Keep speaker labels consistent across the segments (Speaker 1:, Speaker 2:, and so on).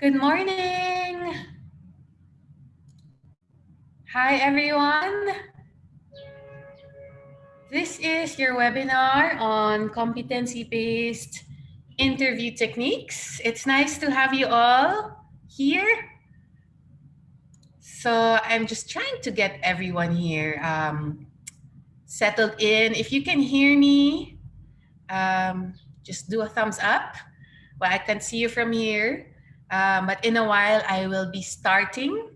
Speaker 1: Good morning. Hi, everyone. This is your webinar on competency-based interview techniques. It's nice to have you all here. So I'm just trying to get everyone here settled in. If you can hear me, just do a thumbs up. Well, I can see you from here. But in a while, I will be starting.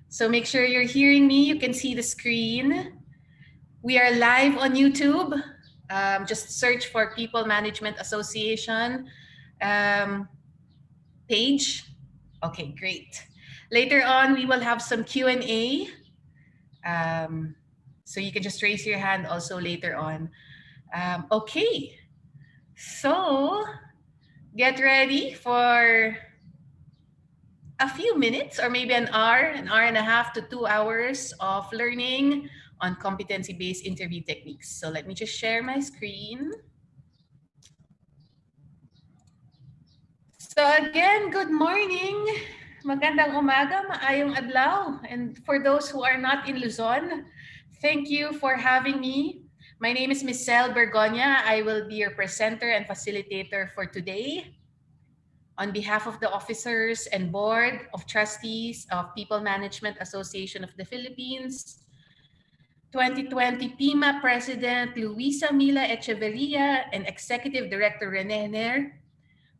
Speaker 1: So make sure you're hearing me. You can see the screen. We are live on YouTube. Just search for People Management Association page. Okay, great. Later on, we will have some Q&A. So you can just raise your hand also later on. Okay, so get ready for a few minutes or maybe an hour and a half to 2 hours of learning on competency-based interview techniques. So let me just share my screen. So again, good morning. Magandang umaga, maayong adlaw. And for those who are not in Luzon, thank you for having me. My name is Michelle Bergonia. I will be your presenter and facilitator for today. On behalf of the officers and board of trustees of People Management Association of the Philippines, 2020 PIMA President Luisa Mila Echeverria and Executive Director Rene Hner,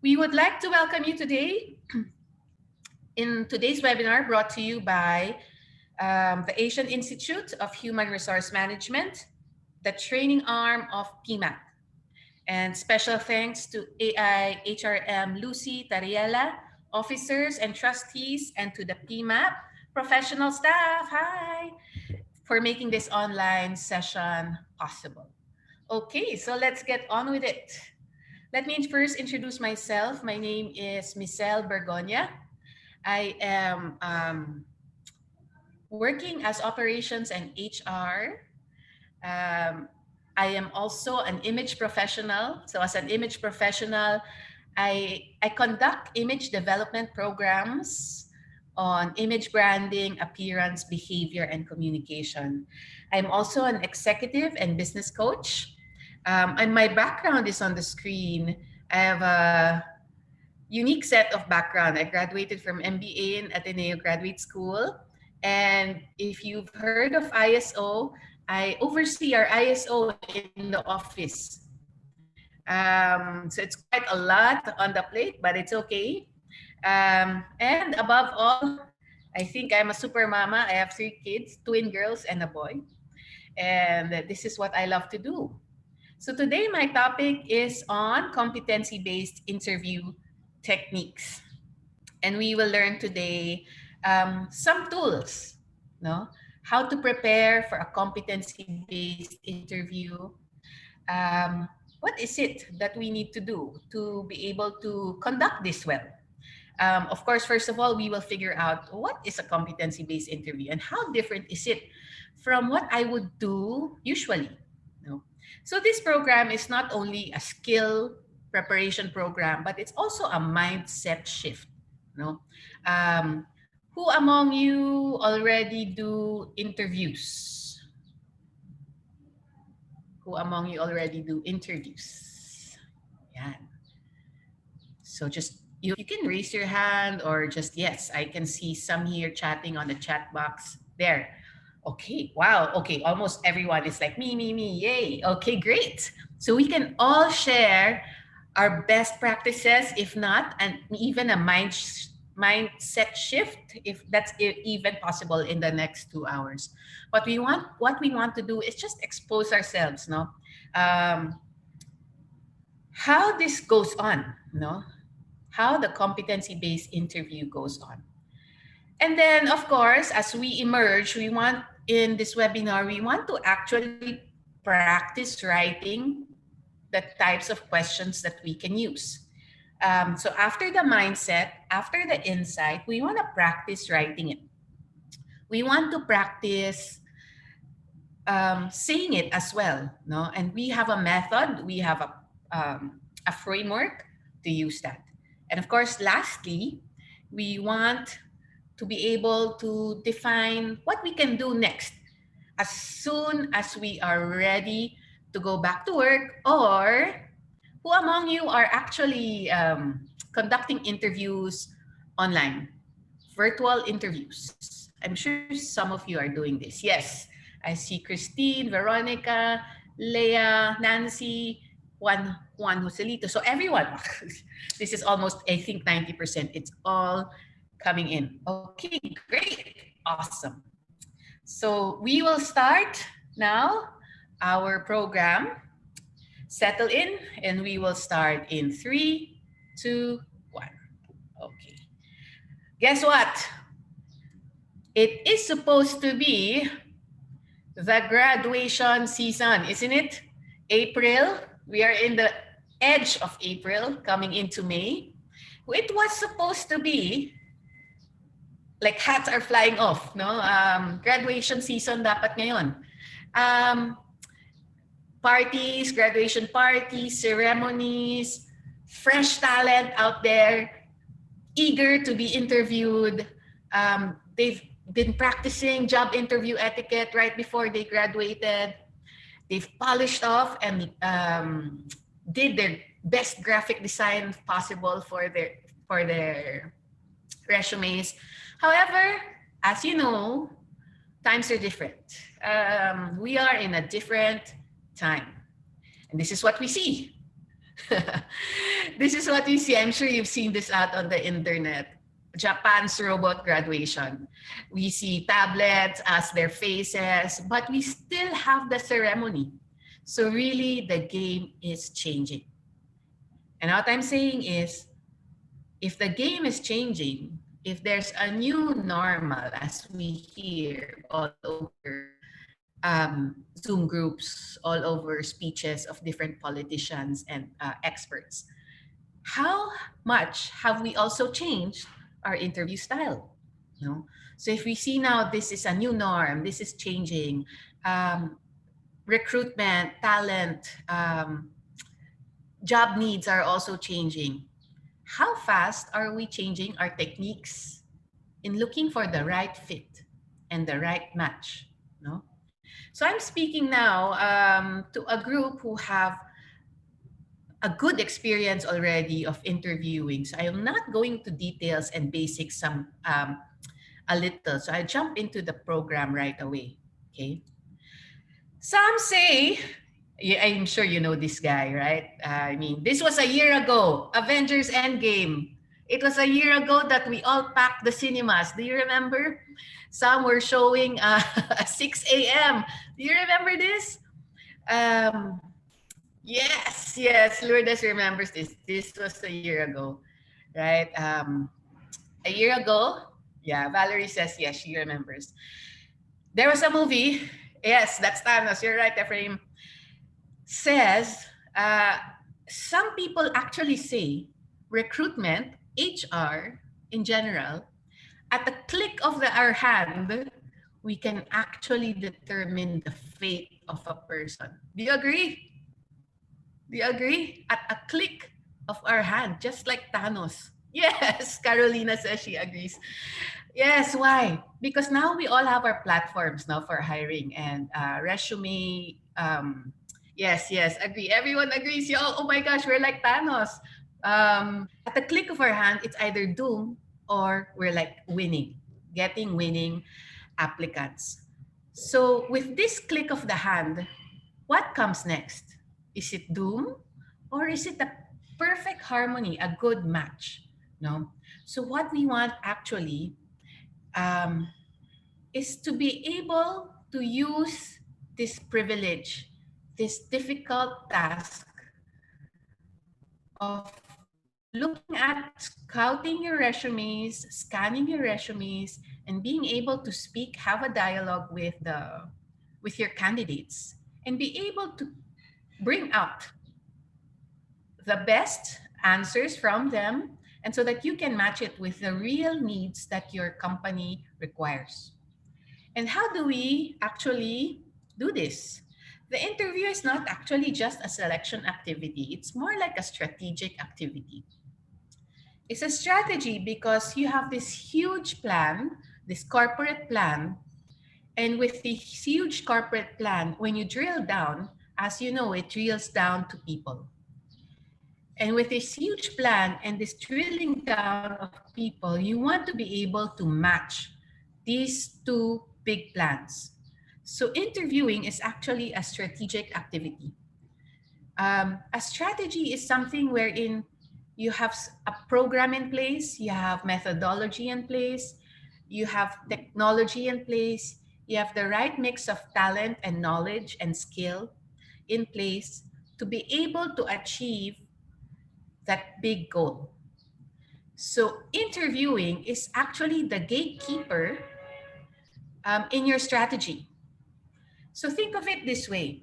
Speaker 1: we would like to welcome you today in today's webinar brought to you by the Asian Institute of Human Resource Management, the training arm of PIMA. And special thanks to AIHRM Lucy Tariela, officers and trustees, and to the PMAP professional staff, hi, for making this online session possible. Okay, so let's get on with it. Let me first introduce myself. My name is Michelle Bergonia. I am working as operations and HR. I am also an image professional. So as an image professional, I conduct image development programs on image branding, appearance, behavior, and communication. I'm also an executive and business coach. And my background is on the screen. I have a unique set of background. I graduated from MBA in Ateneo Graduate School. And if you've heard of ISO, I oversee our ISO in the office. So it's quite a lot on the plate, but it's okay. And above all, I think I'm a super mama. I have 3 kids, twin girls and a boy. And this is what I love to do. So today my topic is on competency-based interview techniques. And we will learn today some tools, no? How to prepare for a competency-based interview. What is it that we need to do to be able to conduct this well? Of course, first of all, we will figure out what is a competency-based interview and how different is it from what I would do usually. No? So this program is not only a skill preparation program, but it's also a mindset shift. No? Who among you already do interviews? Who among you already do interviews? Yeah. So just you can raise your hand or just yes, I can see some here chatting on the chat box there. Okay, wow. Okay, almost everyone is like me, yay. Okay, great. So we can all share our best practices, if not, and even a mindset shift, if that's even possible in the next 2 hours. What we want to do is just expose ourselves, no? How this goes on, no? How the competency-based interview goes on. And then, of course, as we emerge, we want in this webinar, we want to actually practice writing the types of questions that we can use. So after the mindset, after the insight, we want to practice writing it. We want to practice saying it as well, no? And we have a method, we have a framework to use that. And of course, lastly, we want to be able to define what we can do next as soon as we are ready to go back to work, or who among you are actually conducting interviews online, virtual interviews? I'm sure some of you are doing this. Yes, I see Christine, Veronica, Leah, Nancy, Juan Joselito. So everyone, this is almost, I think, 90%. It's all coming in. Okay, great. Awesome. So we will start now our program. Settle in, and we will start in 3, 2, 1. Okay. Guess what? It is supposed to be the graduation season, isn't it? April. We are in the edge of April, coming into May. It was supposed to be like hats are flying off, no? Graduation season dapat ngayon. Um, Parties, graduation parties, ceremonies, fresh talent out there, eager to be interviewed. They've been practicing job interview etiquette right before they graduated. They've polished off and did their best graphic design possible for their resumes. However, as you know, times are different. We are in a different time. And this is what we see. This is what we see. I'm sure you've seen this out on the internet. Japan's robot graduation. We see tablets as their faces, but we still have the ceremony. So really, the game is changing. And what I'm saying is, if the game is changing, if there's a new normal, as we hear all over Zoom groups, all over speeches of different politicians and experts, how much have we also changed our interview style? You know? So if we see now this is a new norm, this is changing, recruitment, talent, job needs are also changing. How fast are we changing our techniques in looking for the right fit and the right match? No? So I'm speaking now to a group who have a good experience already of interviewing. So I am not going to details and basics some a little. So I jump into the program right away. Okay. Some say, I'm sure you know this guy, right? I mean, this was a year ago, Avengers Endgame. It was a year ago that we all packed the cinemas. Do you remember? Some were showing at 6 a.m. Do you remember this? Um, yes, Lourdes remembers this. This was a year ago, right? A year ago, yeah, Valerie says yes, she remembers. There was a movie. Yes, that's Thanos. You're right, Ephraim. Says some people actually say recruitment, HR in general, at the click of our hand, we can actually determine the fate of a person. Do you agree? Do you agree? At a click of our hand, just like Thanos. Yes, Carolina says she agrees. Yes, why? Because now we all have our platforms now for hiring and resume. Yes, agree. Everyone agrees. Yo, oh my gosh, we're like Thanos. At the click of our hand, it's either doom or we're like winning applicants. So with this click of the hand, what comes next? Is it doom or is it a perfect harmony, a good match? No. So what we want actually is to be able to use this privilege, this difficult task of looking at scouting your resumes, scanning your resumes, and being able to speak, have a dialogue with your candidates, and be able to bring out the best answers from them, and so that you can match it with the real needs that your company requires. And how do we actually do this? The interview is not actually just a selection activity, it's more like a strategic activity. It's a strategy because you have this huge plan, this corporate plan, and with this huge corporate plan, when you drill down, as you know, it drills down to people. And with this huge plan and this drilling down of people, you want to be able to match these two big plans. So interviewing is actually a strategic activity. A strategy is something wherein you have a program in place, you have methodology in place, you have technology in place, you have the right mix of talent and knowledge and skill in place to be able to achieve that big goal. So interviewing is actually the gatekeeper in your strategy. So think of it this way.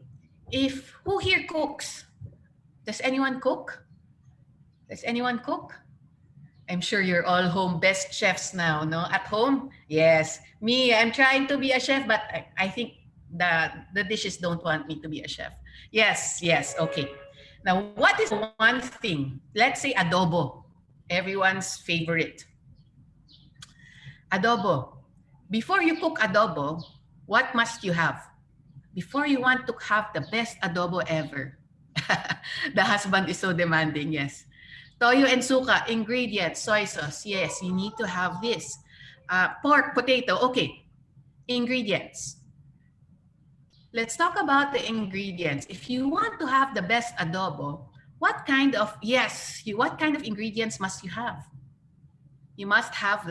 Speaker 1: If who here cooks? Does anyone cook? Does anyone cook? I'm sure you're all home best chefs now, no? At home? Yes. Me, I'm trying to be a chef, but I think the dishes don't want me to be a chef. Yes, yes, okay. Now, what is one thing? Let's say adobo, everyone's favorite. Adobo. Before you cook adobo, what must you have? Before you want to have the best adobo ever. The husband is so demanding, yes. Toyo and suka, ingredients, soy sauce. Yes, you need to have this. Pork, potato, okay. Ingredients. Let's talk about the ingredients. If you want to have the best adobo, what kind of ingredients must you have? You must have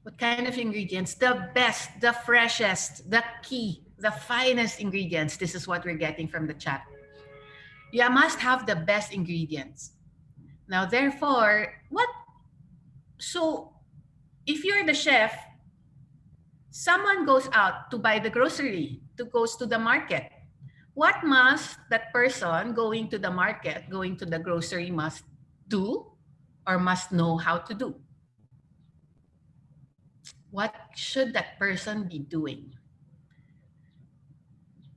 Speaker 1: what kind of ingredients? The best, the freshest, the key, the finest ingredients. This is what we're getting from the chat. You must have the best ingredients. Now, therefore, so if you're the chef, someone goes out to buy the grocery, goes to the market. What must that person going to the market, going to the grocery must do or must know how to do? What should that person be doing?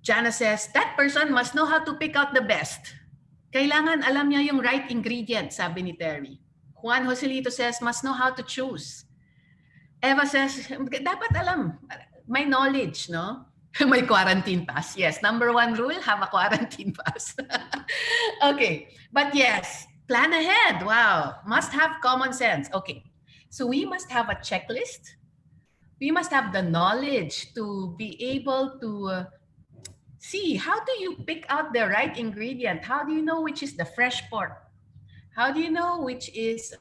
Speaker 1: Jana says, that person must know how to pick out the best. Kailangan alam niya yung right ingredient, sabi ni Terry. Juan Joselito says, must know how to choose. Eva says, dapat alam. May knowledge, no? May quarantine pass. Yes, number one rule, have a quarantine pass. Okay, but yes, plan ahead. Wow, must have common sense. Okay, so we must have a checklist. We must have the knowledge to be able to see how do you pick out the right ingredient? How do you know which is the fresh pork? How do you know which is,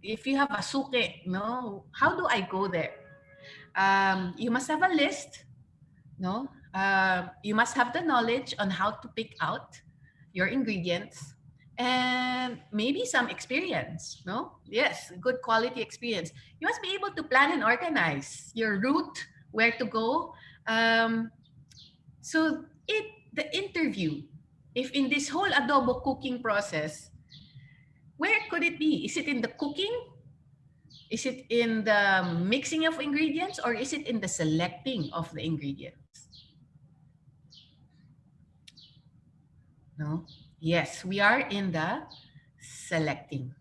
Speaker 1: if you have a suke, no? How do I go there? You must have a list, no? You must have the knowledge on how to pick out your ingredients and maybe some experience, no? Yes, good quality experience. You must be able to plan and organize your route, where to go. So the interview, if in this whole adobo cooking process, where could it be? Is it in the cooking? Is it in the mixing of ingredients, or is it in the selecting of the ingredients? No? Yes, we are in the selecting.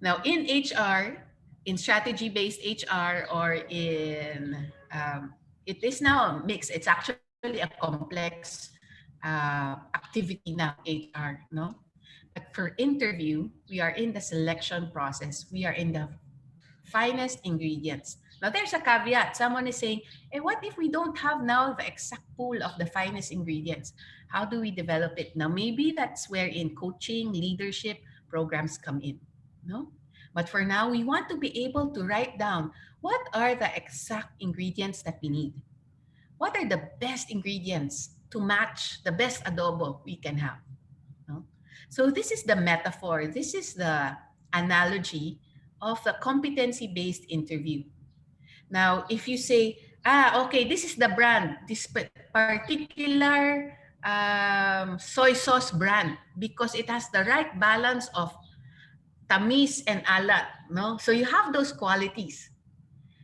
Speaker 1: Now, in HR, in strategy-based HR, or in, it is now a mix. It's actually a complex activity now, HR, no? But for interview, we are in the selection process. We are in the finest ingredients. Now, there's a caveat. Someone is saying, what if we don't have now the exact pool of the finest ingredients? How do we develop it? Now, maybe that's where in coaching, leadership programs come in, no? But for now, we want to be able to write down what are the exact ingredients that we need. What are the best ingredients to match the best adobo we can have? No? So this is the metaphor. This is the analogy of the competency-based interview. Now, if you say, okay, this is the brand, this particular soy sauce brand, because it has the right balance of tamis and alat, no? So you have those qualities.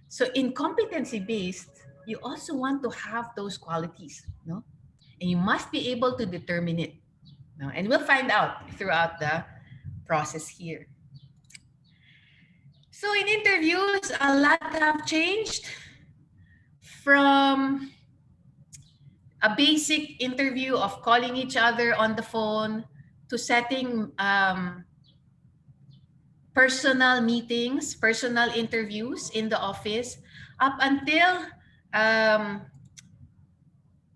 Speaker 1: So in competency-based, you also want to have those qualities, no? And you must be able to determine it. No? And we'll find out throughout the process here. So in interviews, a lot have changed from a basic interview of calling each other on the phone to setting personal meetings, personal interviews in the office, up until um,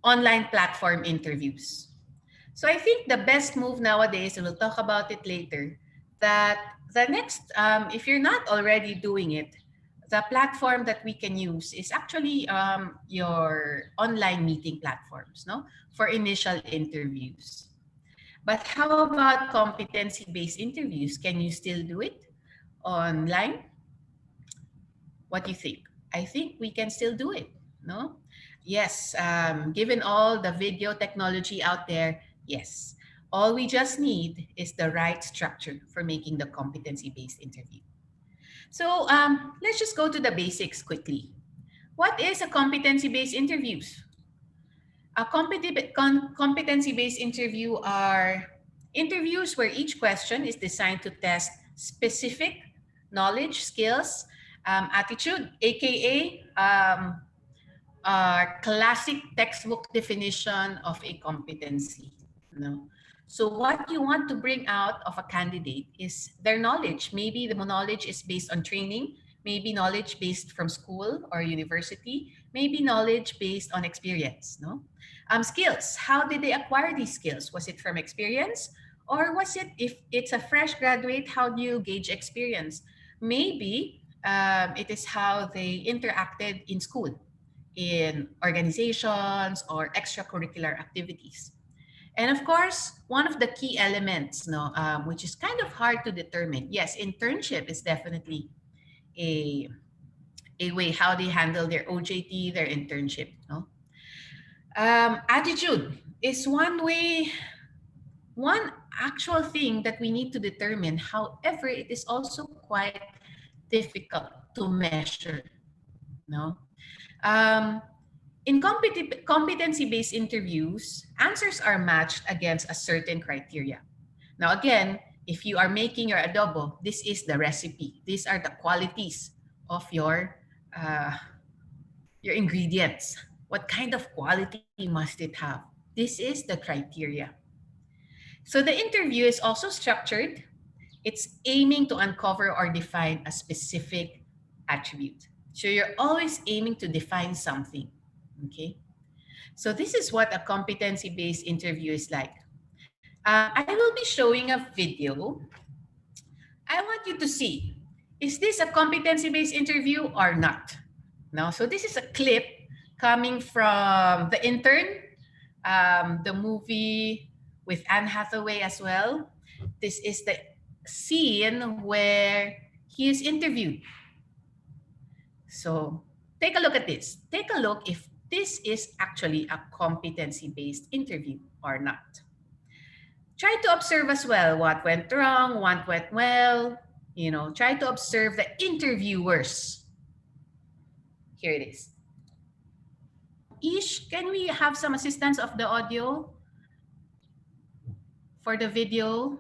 Speaker 1: online platform interviews. So I think the best move nowadays, and we'll talk about it later, that the next, if you're not already doing it, the platform that we can use is actually your online meeting platforms, no, for initial interviews. But how about competency-based interviews? Can you still do it online? What do you think? I think we can still do it, no? Yes, given all the video technology out there, yes. All we just need is the right structure for making the competency-based interview. So let's just go to the basics quickly. What is a competency-based interviews? A competency-based interview are interviews where each question is designed to test specific knowledge, skills, attitude, aka our classic textbook definition of a competency. No? So what you want to bring out of a candidate is their knowledge. Maybe the knowledge is based on training, maybe knowledge based from school or university, maybe knowledge based on experience. No, skills. How did they acquire these skills? Was it from experience, or was it, if it's a fresh graduate, how do you gauge experience? Maybe it is how they interacted in school, in organizations or extracurricular activities. And of course, one of the key elements, no, which is kind of hard to determine. Yes, internship is definitely a, a way how they handle their OJT, their internship. No, attitude is one way, one actual thing that we need to determine. However, it is also quite difficult to measure. No, in competency-based interviews, answers are matched against a certain criteria. Now, again, if you are making your adobo, this is the recipe. These are the qualities of your ingredients. What kind of quality must it have? This is the criteria. So the interview is also structured. It's aiming to uncover or define a specific attribute. So you're always aiming to define something. Okay, so this is what a competency-based interview is like. I will be showing a video. I want you to see, is this a competency-based interview or not? No, so this is a clip coming from The Intern, the movie with Anne Hathaway as well. This is the scene where he is interviewed. So take a look at this. Take a look if this is actually a competency-based interview or not. Try to observe as well what went wrong, what went well. You know, try to observe the interviewers. Here it is. Ish, can we have some assistance of the audio for the video?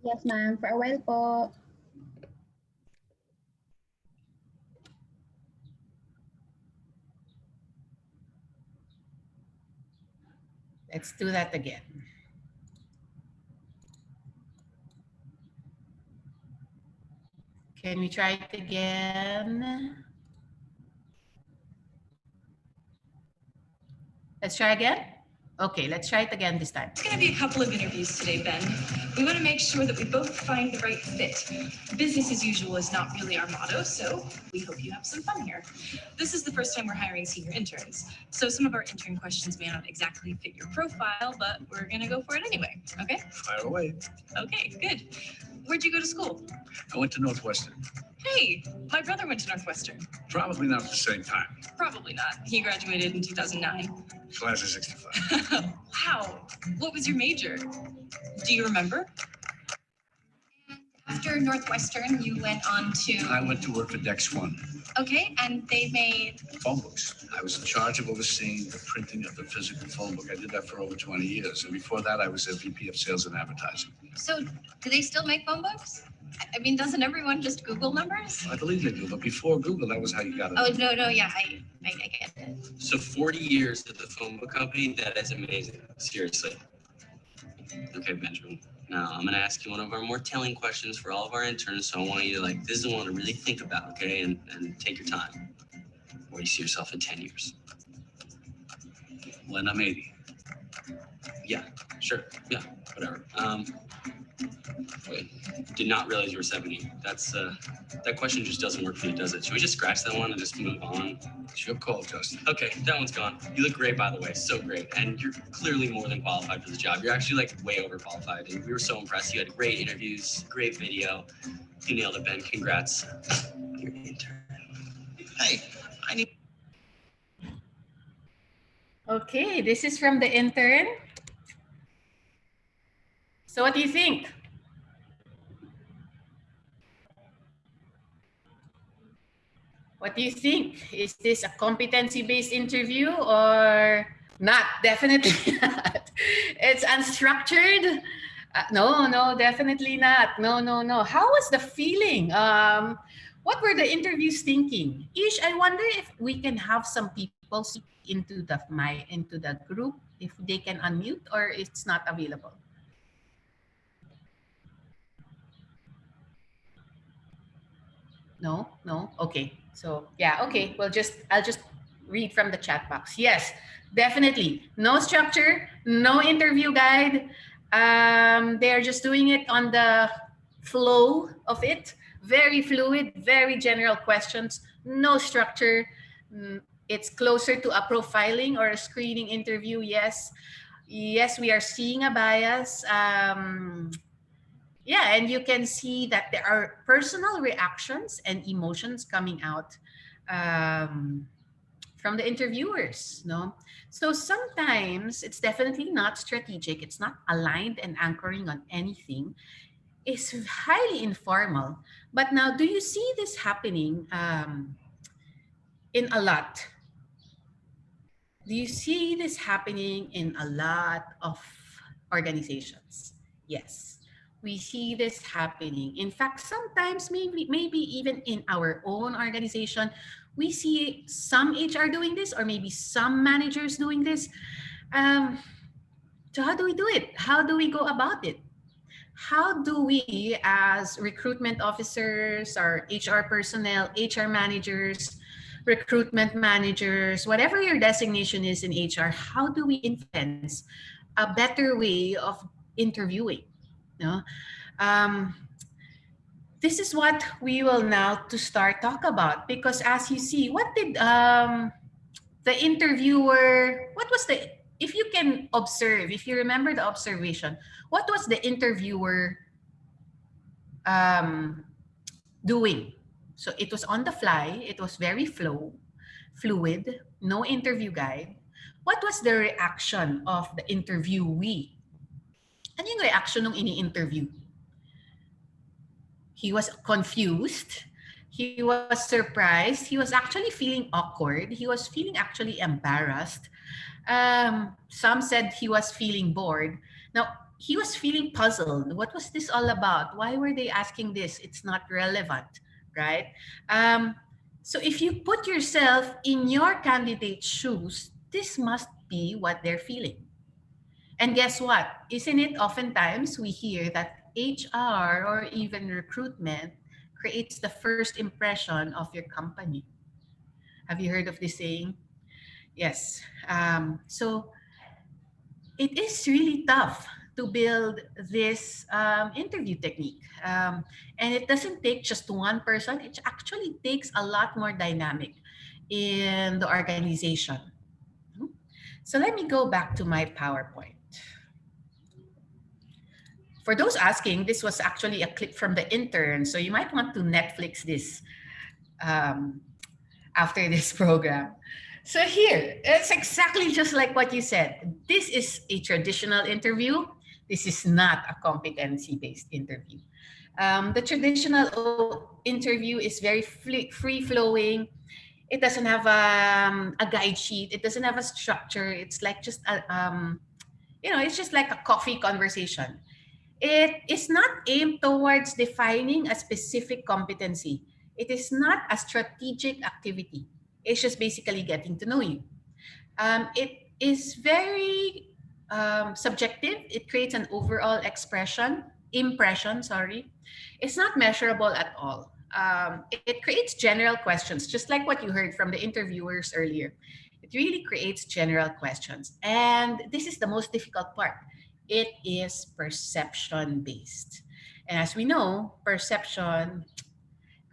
Speaker 2: Yes, ma'am. For a while po.
Speaker 1: Let's do that again. Can we try it again? Let's try again. Okay, let's try it again this time.
Speaker 3: It's going to be a couple of interviews today, Ben. We want to make sure that we both find the right fit. Business as usual is not really our motto, so we hope you have some fun here. This is the first time we're hiring senior interns, so some of our intern questions may not exactly fit your profile, but we're going to go for it anyway, okay?
Speaker 4: Fire away.
Speaker 3: Okay, good. Where'd you go to school?
Speaker 4: I went to Northwestern.
Speaker 3: Hey, my brother went to Northwestern.
Speaker 4: Probably not at the same time.
Speaker 3: Probably not. He graduated in 2009.
Speaker 4: Class of 65.
Speaker 3: Wow. What was your major? Do you remember? After Northwestern, you went on
Speaker 4: I
Speaker 3: to.
Speaker 4: went to work for Dex One.
Speaker 3: Okay, and they made.
Speaker 4: Phone books. I was in charge of overseeing the printing of the physical phone book. I did that for over 20 years. And before that, I was a VP of Sales and Advertising.
Speaker 3: So, do they still make phone books? I mean, doesn't everyone just Google numbers?
Speaker 4: I believe they do, but before Google, that was how you got it.
Speaker 3: Oh, no, yeah, I get it.
Speaker 5: So 40 years at the phone book company, that is amazing. Seriously. Okay, Benjamin. Now I'm gonna ask you one of our more telling questions for all of our interns. So I want you to this is the one to really think about, okay? And take your time. Where do you see yourself in 10 years?
Speaker 4: When I'm 80.
Speaker 5: Yeah, sure. Yeah, whatever. Wait, did not realize you were 70. That question just doesn't work for you, does it? Should we just scratch that one and just move on?
Speaker 4: It's your call, Justin.
Speaker 5: Okay, that one's gone. You look great, by the way. So great. And you're clearly more than qualified for the job. You're actually way overqualified. And we were so impressed. You had great interviews, great video. You nailed it, Ben. Congrats. You're an intern. Hey, I need.
Speaker 1: Okay, this is from the intern. So what do you think? What do you think? Is this a competency-based interview or not? Definitely not. It's unstructured. No, definitely not. No. How was the feeling? What were the interviews thinking? Ish, I wonder if we can have some people speak into the group, if they can unmute or it's not available. No. Okay. So yeah. Okay. I'll just read from the chat box. Yes, definitely. No structure. No interview guide. They're just doing it on the flow of it. Very fluid. Very general questions. No structure. It's closer to a profiling or a screening interview. Yes, we are seeing a bias. Yeah, and you can see that there are personal reactions and emotions coming out from the interviewers. No, so sometimes it's definitely not strategic. It's not aligned and anchoring on anything. It's highly informal. But now, do you see this happening in a lot? Do you see this happening in a lot of organizations? Yes, we see this happening. In fact, sometimes maybe even in our own organization, we see some HR doing this or maybe some managers doing this. So how do we do it? How do we go about it? How do we, as recruitment officers or HR personnel, HR managers, recruitment managers, whatever your designation is in HR, how do we influence a better way of interviewing? No? This is what we will now to start talk about, because as you see, what did the interviewer, what was the, if you can observe, if you remember the observation, what was the interviewer doing? So it was on the fly, it was very fluid, no interview guide. What was the reaction of the interviewee? Ano yung reaction ng ini-interview? He was confused. He was surprised. He was actually feeling awkward. He was feeling actually embarrassed. Some said he was feeling bored. Now, he was feeling puzzled. What was this all about? Why were they asking this? It's not relevant, right? So if you put yourself in your candidate's shoes, this must be what they're feeling. And guess what? Isn't it oftentimes we hear that HR or even recruitment creates the first impression of your company? Have you heard of this saying? Yes. So it is really tough to build this interview technique. And it doesn't take just one person. It actually takes a lot more dynamic in the organization. So let me go back to my PowerPoint. For those asking, this was actually a clip from the intern, so you might want to Netflix this after this program. So here, it's exactly just like what you said. This is a traditional interview. This is not a competency-based interview. The traditional interview is very free flowing. It doesn't have a guide sheet. It doesn't have a structure. It's like just it's just like a coffee conversation. It is not aimed towards defining a specific competency. It is not a strategic activity. It's just basically getting to know you. It is very subjective. It creates an overall impression. Sorry, it's not measurable at all. It creates general questions, just like what you heard from the interviewers earlier. It really creates general questions, and this is the most difficult part. It is perception based, and as we know, perception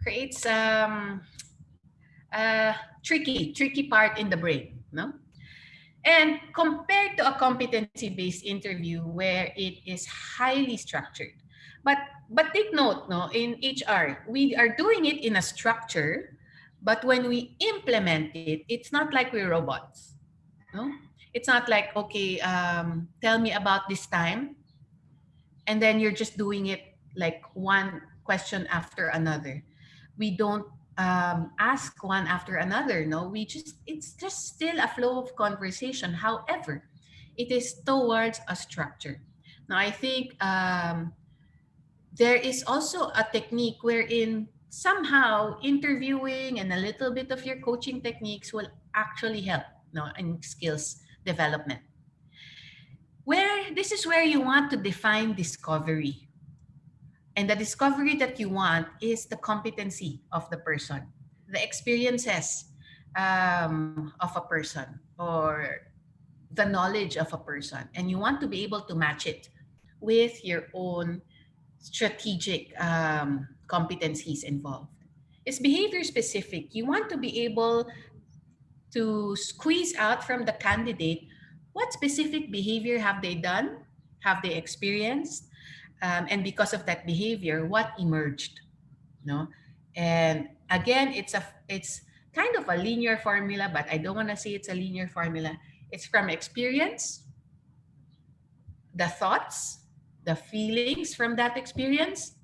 Speaker 1: creates a tricky part in the brain, no? And compared to a competency-based interview where it is highly structured. But but take note, no, in HR, we are doing it in a structure, but when we implement it, it's not like we're robots. No? It's not like, okay, tell me about this time, and then you're just doing it like one question after another. We don't ask one after another. No, it's just still a flow of conversation. However, it is towards a structure. Now, I think there is also a technique wherein somehow interviewing and a little bit of your coaching techniques will actually help, no, in skills development. Where this is where you want to define discovery. And the discovery that you want is the competency of the person, the experiences of a person, or the knowledge of a person. And you want to be able to match it with your own strategic competencies involved. It's behavior specific. You want to be able to squeeze out from the candidate what specific behavior have they done, have they experienced, and because of that behavior, what emerged. No, and again, it's kind of a linear formula, but I don't want to say it's a linear formula. It's from experience, the thoughts, the feelings from that experience,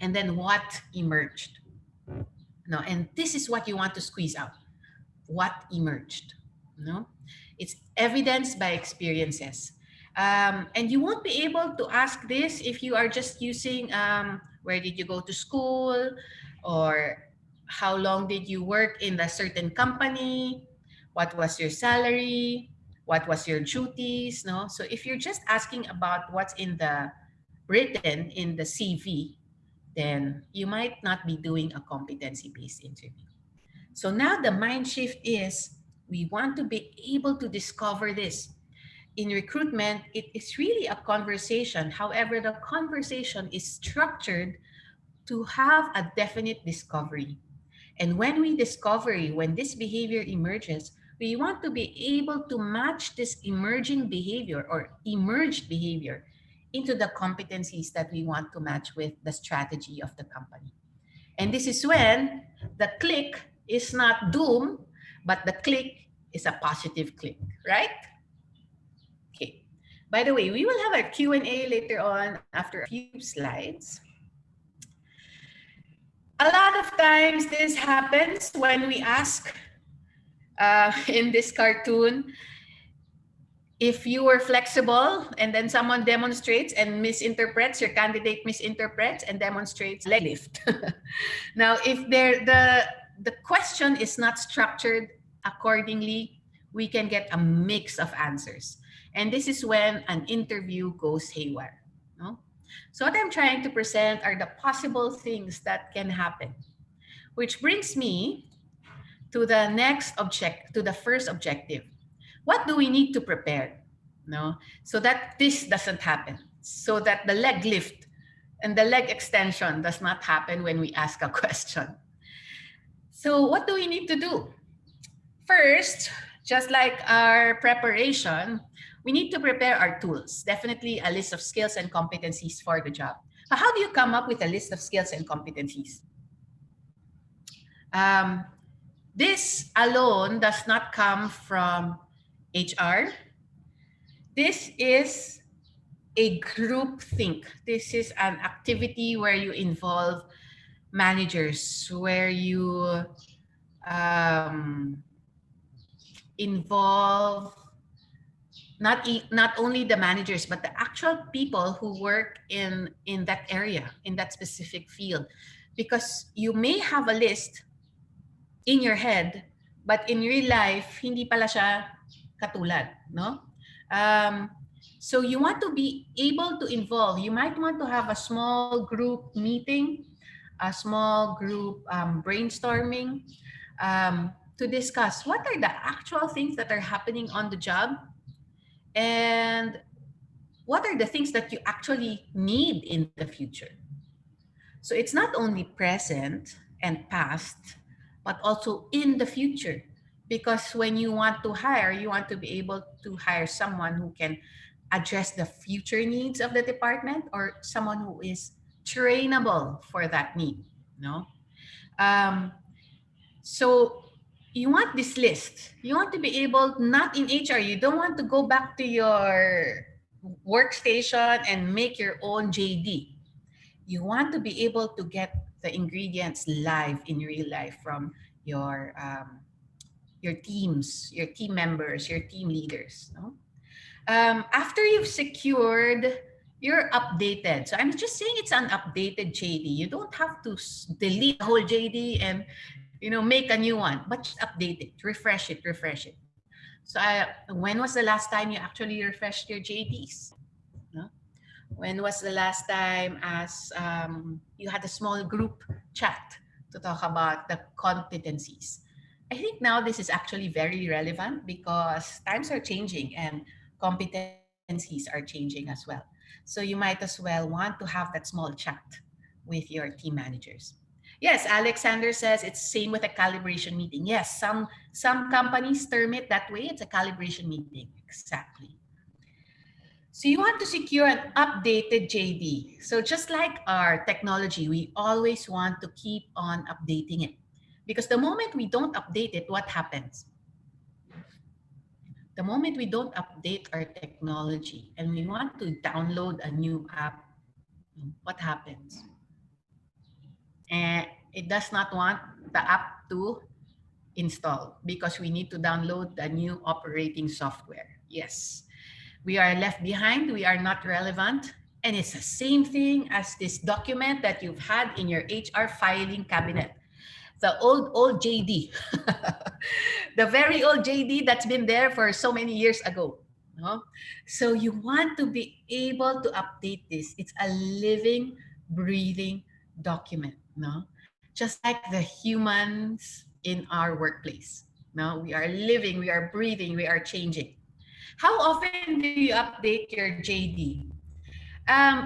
Speaker 1: and then what emerged. No, and this is what you want to squeeze out. What emerged. No, it's evidence by experiences. And you won't be able to ask this if you are just using where did you go to school, or how long did you work in a certain company, what was your salary, what was your duties. No, so if you're just asking about what's in the written in the CV, then you might not be doing a competency based interview. So now the mind shift is we want to be able to discover this. In recruitment, it is really a conversation. However, the conversation is structured to have a definite discovery. And when this behavior emerges, we want to be able to match this emerging behavior or emerged behavior into the competencies that we want to match with the strategy of the company. And this is when the click is not doom, but the click is a positive click, right? Okay. By the way, we will have a Q&A later on after a few slides. A lot of times this happens when we ask in this cartoon, if you were flexible and then someone demonstrates and misinterprets, your candidate misinterprets and demonstrates leg lift. Now, if the question is not structured accordingly, we can get a mix of answers. And this is when an interview goes haywire. No? So what I'm trying to present are the possible things that can happen, which brings me to the first objective. What do we need to prepare? No, so that this doesn't happen, so that the leg lift and the leg extension does not happen when we ask a question. So what do we need to do? First, just like our preparation, we need to prepare our tools. Definitely a list of skills and competencies for the job. But how do you come up with a list of skills and competencies? This alone does not come from HR. This is a group think. This is an activity where you involve managers, where you um, involve not only the managers but the actual people who work in that area, in that specific field, because you may have a list in your head but in real life hindi pala siya katulad, no? um, so you want to be able to involve, you might want to have a small group meeting, a small group brainstorming, to discuss what are the actual things that are happening on the job, and what are the things that you actually need in the future. So it's not only present and past, but also in the future. Because when you want to hire, you want to be able to hire someone who can address the future needs of the department, or someone who is trainable for that need. No? Um, so you want this list. You want to be able, not in HR, you don't want to go back to your workstation and make your own JD. You want to be able to get the ingredients live in real life from your teams, your team members, your team leaders. No? After you've secured, you're updated. So I'm just saying it's an updated JD. You don't have to delete the whole JD and make a new one, but just update it, refresh it, refresh it. So when was the last time you actually refreshed your JDs? No? When was the last time as you had a small group chat to talk about the competencies? I think now this is actually very relevant because times are changing and competencies are changing as well. So you might as well want to have that small chat with your team managers. Yes, Alexander says it's same with a calibration meeting. Yes, some companies term it that way. It's a calibration meeting. Exactly. So you want to secure an updated JD. So just like our technology, we always want to keep on updating it. Because the moment we don't update it, what happens? The moment we don't update our technology and we want to download a new app, what happens? And it does not want the app to install because we need to download the new operating software. Yes. We are left behind, we are not relevant. And it's the same thing as this document that you've had in your HR filing cabinet. The old JD. The very old JD that's been there for so many years ago. No? So you want to be able to update this. It's a living, breathing document. No? Just like the humans in our workplace. No? We are living, we are breathing, we are changing. How often do you update your JD?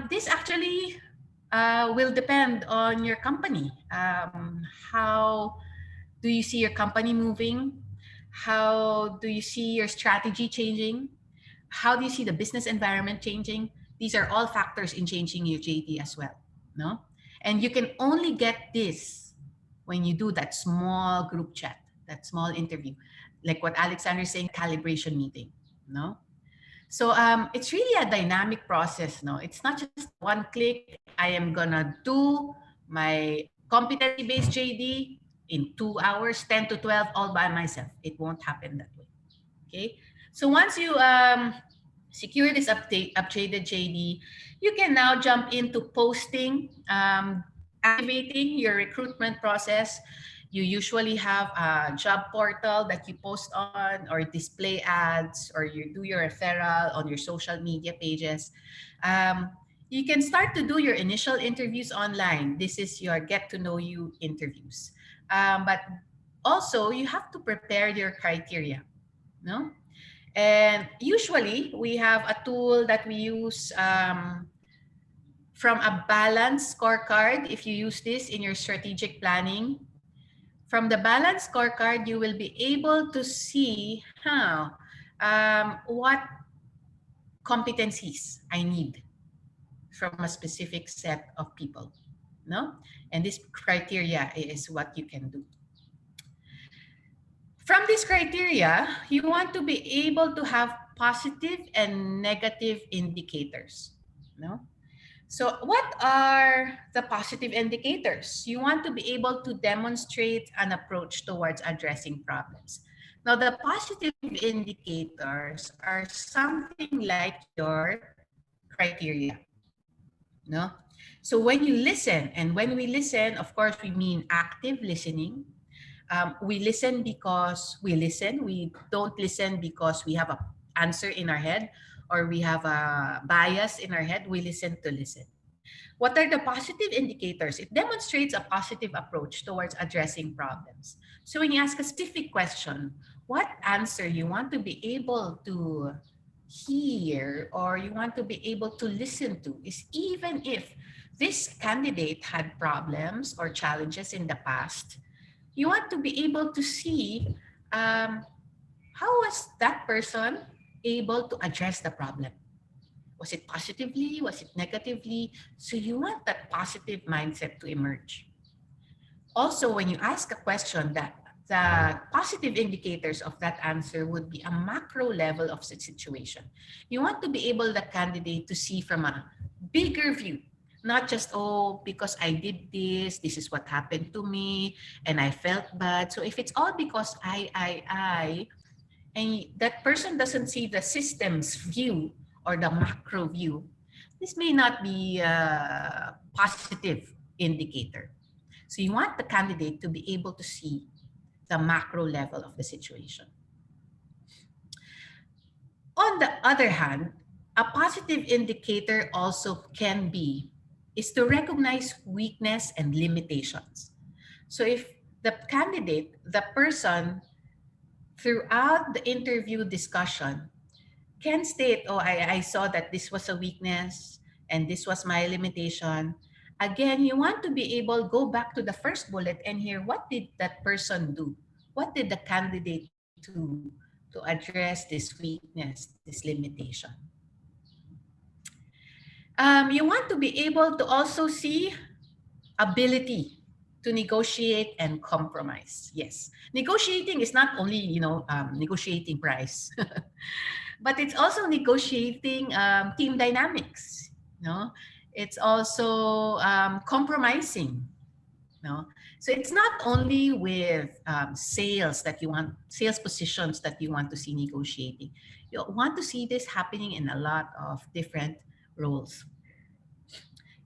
Speaker 1: This actually will depend on your company. How do you see your company moving? How do you see your strategy changing? How do you see the business environment changing? These are all factors in changing your JD as well. No? And you can only get this when you do that small group chat, that small interview, like what Alexander is saying, calibration meeting. No? So it's really a dynamic process. No, it's not just one click. I am gonna do my competency-based JD in 2 hours, 10 to 12, all by myself. It won't happen that way. Okay. So once you secure this updated JD, you can now jump into posting, activating your recruitment process. You usually have a job portal that you post on, or display ads, or you do your referral on your social media pages. You can start to do your initial interviews online. This is your get to know you interviews. But also, you have to prepare your criteria. No? And usually, we have a tool that we use from a balance scorecard. If you use this in your strategic planning, from the balance scorecard, you will be able to see what competencies I need from a specific set of people. No? And this criteria is what you can do. From this criteria, you want to be able to have positive and negative indicators. No? So what are the positive indicators? You want to be able to demonstrate an approach towards addressing problems. Now, the positive indicators are something like your criteria. No? So when you listen, and when we listen, of course, we mean active listening. We listen because we listen. We don't listen because we have an answer in our head or we have a bias in our head. We listen to listen. What are the positive indicators? It demonstrates a positive approach towards addressing problems. So when you ask a specific question, what answer you want to be able to hear or you want to be able to listen to is even if this candidate had problems or challenges in the past, you want to be able to see how was that person able to address the problem. Was it positively? Was it negatively? So you want that positive mindset to emerge. Also, when you ask a question, that the positive indicators of that answer would be a macro level of the situation. You want to be able the candidate to see from a bigger view, not just, oh, because I did this is what happened to me, and I felt bad. So if it's all because and that person doesn't see the system's view or the macro view, this may not be a positive indicator. So you want the candidate to be able to see the macro level of the situation. On the other hand, a positive indicator also can be is to recognize weakness and limitations. So if the candidate, the person throughout the interview discussion can state, oh, I saw that this was a weakness and this was my limitation. Again, you want to be able go back to the first bullet and hear what did that person do? What did the candidate do to address this weakness, this limitation? You want to be able to also see ability to negotiate and compromise. Yes, negotiating is not only negotiating price, but it's also negotiating team dynamics. No, it's also compromising. No, so it's not only with sales positions that you want to see negotiating. You want to see this happening in a lot of different roles.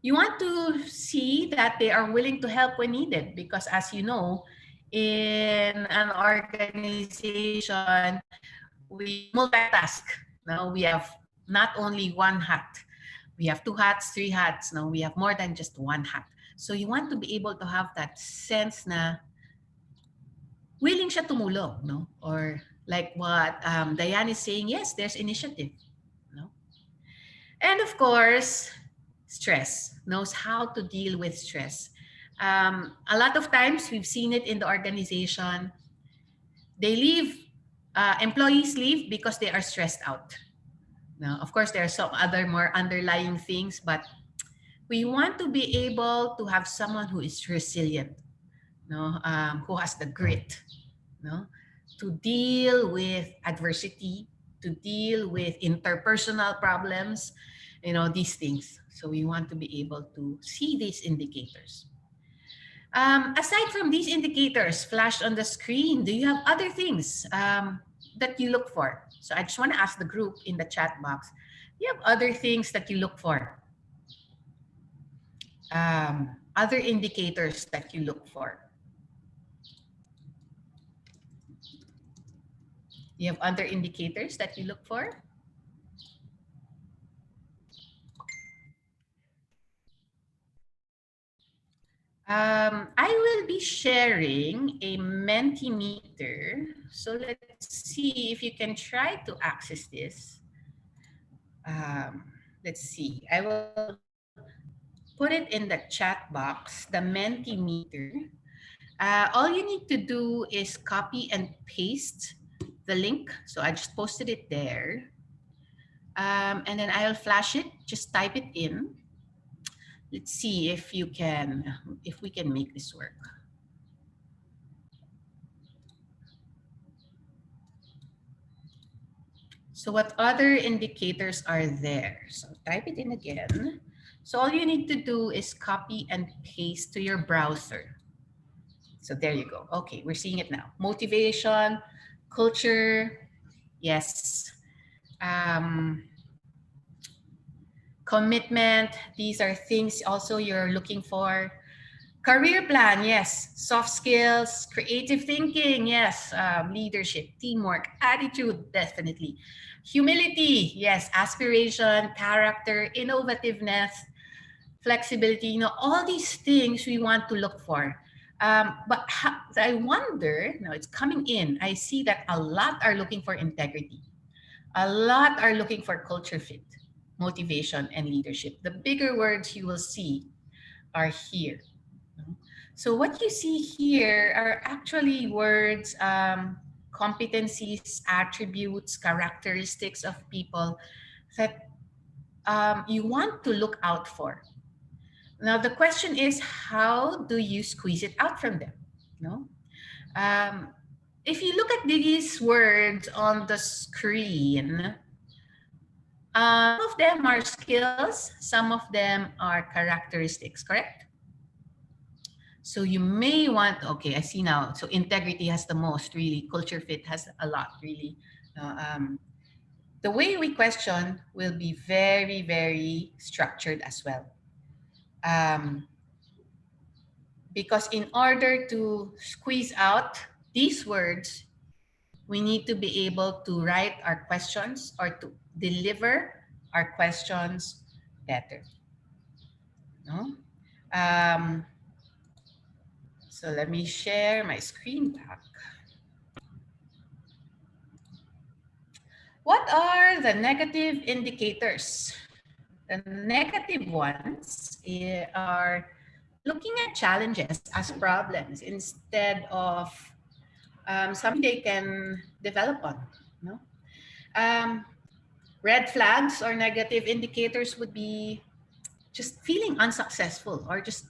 Speaker 1: You want to see that they are willing to help when needed because, as you know, in an organization, we multitask. Now we have not only one hat, we have two hats, three hats. Now we have more than just one hat. So you want to be able to have that sense na willing siya tumulong, no? Or like what Diane is saying, yes, there's initiative, no? And of course, stress, knows how to deal with stress. A lot of times we've seen it in the organization. They leave, employees leave because they are stressed out. Now, of course, there are some other more underlying things, but we want to be able to have someone who is resilient, no, who has the grit, no, to deal with adversity, to deal with interpersonal problems, these things. So we want to be able to see these indicators. Aside from these indicators flashed on the screen, do you have other things that you look for? So I just want to ask the group in the chat box, do you have other things that you look for? Other indicators that you look for? You have other indicators that you look for? I will be sharing a Mentimeter. So let's see if you can try to access this. Let's see. I will put it in the chat box, the Mentimeter. All you need to do is copy and paste the link. So I just posted it there. And then I'll flash it. Just type it in. Let's see if we can make this work. So what other indicators are there? So type it in again. So all you need to do is copy and paste to your browser. So there you go. Okay, we're seeing it now. Motivation, culture, yes. Um, Commitment, these are things also you're looking for. Career plan, yes. Soft skills, creative thinking, yes. Leadership, teamwork, attitude, definitely. Humility, yes. Aspiration, character, innovativeness, flexibility, all these things we want to look for. I wonder, now it's coming in, I see that a lot are looking for integrity. A lot are looking for culture fit, motivation, and leadership. The bigger words you will see are here. So what you see here are actually words, competencies, attributes, characteristics of people that you want to look out for. Now the question is, how do you squeeze it out from them? No. Um, if you look at these words on the screen, some of them are skills, some of them are characteristics, correct? So you may want, okay, I see now. So integrity has the most, really. Culture fit has a lot, really. The way we question will be very, very structured as well. Um, because in order to squeeze out these words, we need to be able to write our questions or to deliver our questions better. No? Um, so let me share my screen back. What are the negative indicators? The negative ones are looking at challenges as problems instead of something they can develop on. No? Um, Red flags or negative indicators would be just feeling unsuccessful or just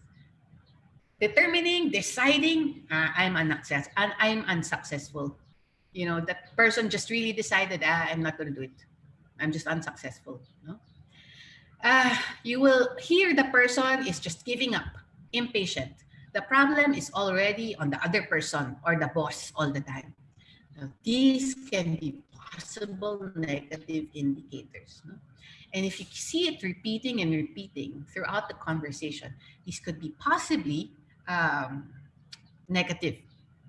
Speaker 1: deciding I'm unsuccessful. That person just really decided, I'm not going to do it. I'm just unsuccessful. No? You will hear the person is just giving up, impatient. The problem is already on the other person or the boss all the time. Now, these can be possible negative indicators. No? And if you see it repeating and repeating throughout the conversation, these could be possibly negative,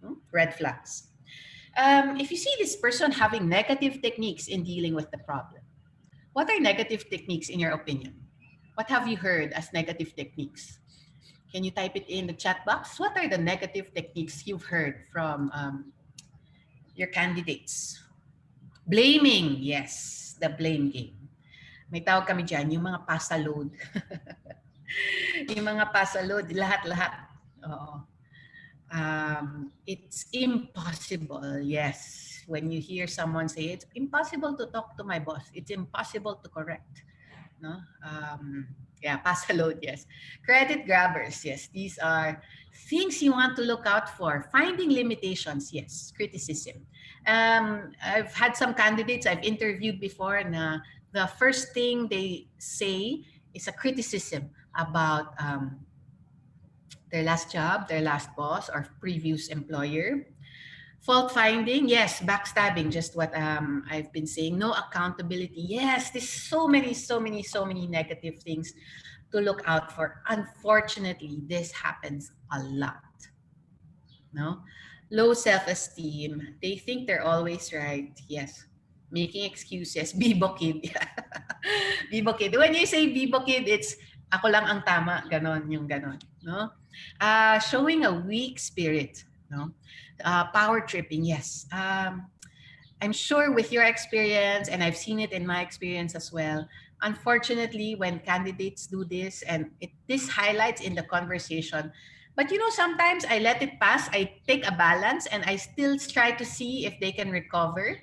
Speaker 1: no? Red flags. If you see this person having negative techniques in dealing with the problem, what are negative techniques in your opinion? What have you heard as negative techniques? Can you type it in the chat box? What are the negative techniques you've heard from your candidates? Blaming, yes, the blame game. May tawag kami dyan, yung mga pasta load. Yung mga pasta load, lahat-lahat. Oo. It's impossible, yes. When you hear someone say, it's impossible to talk to my boss. It's impossible to correct. No? Yeah, pasta load, yes. Credit grabbers, yes. These are things you want to look out for. Finding limitations, yes. Criticism. I've had some candidates I've interviewed before na the first thing they say is a criticism about their last job, their last boss, or previous employer. Fault finding, yes. Backstabbing, just what I've been saying. No accountability, yes. There's so many negative things to look out for. Unfortunately, this happens a lot. No, low self-esteem. They think they're always right. Yes, making excuses. Bibo kid. Bibo kid. When you say bibo kid, it's ako lang ang tama. Ganon yung ganon. No, showing a weak spirit. No, power tripping. Yes. I'm sure with your experience, and I've seen it in my experience as well. Unfortunately, when candidates do this, and this highlights in the conversation, but sometimes I let it pass. I take a balance, and I still try to see if they can recover.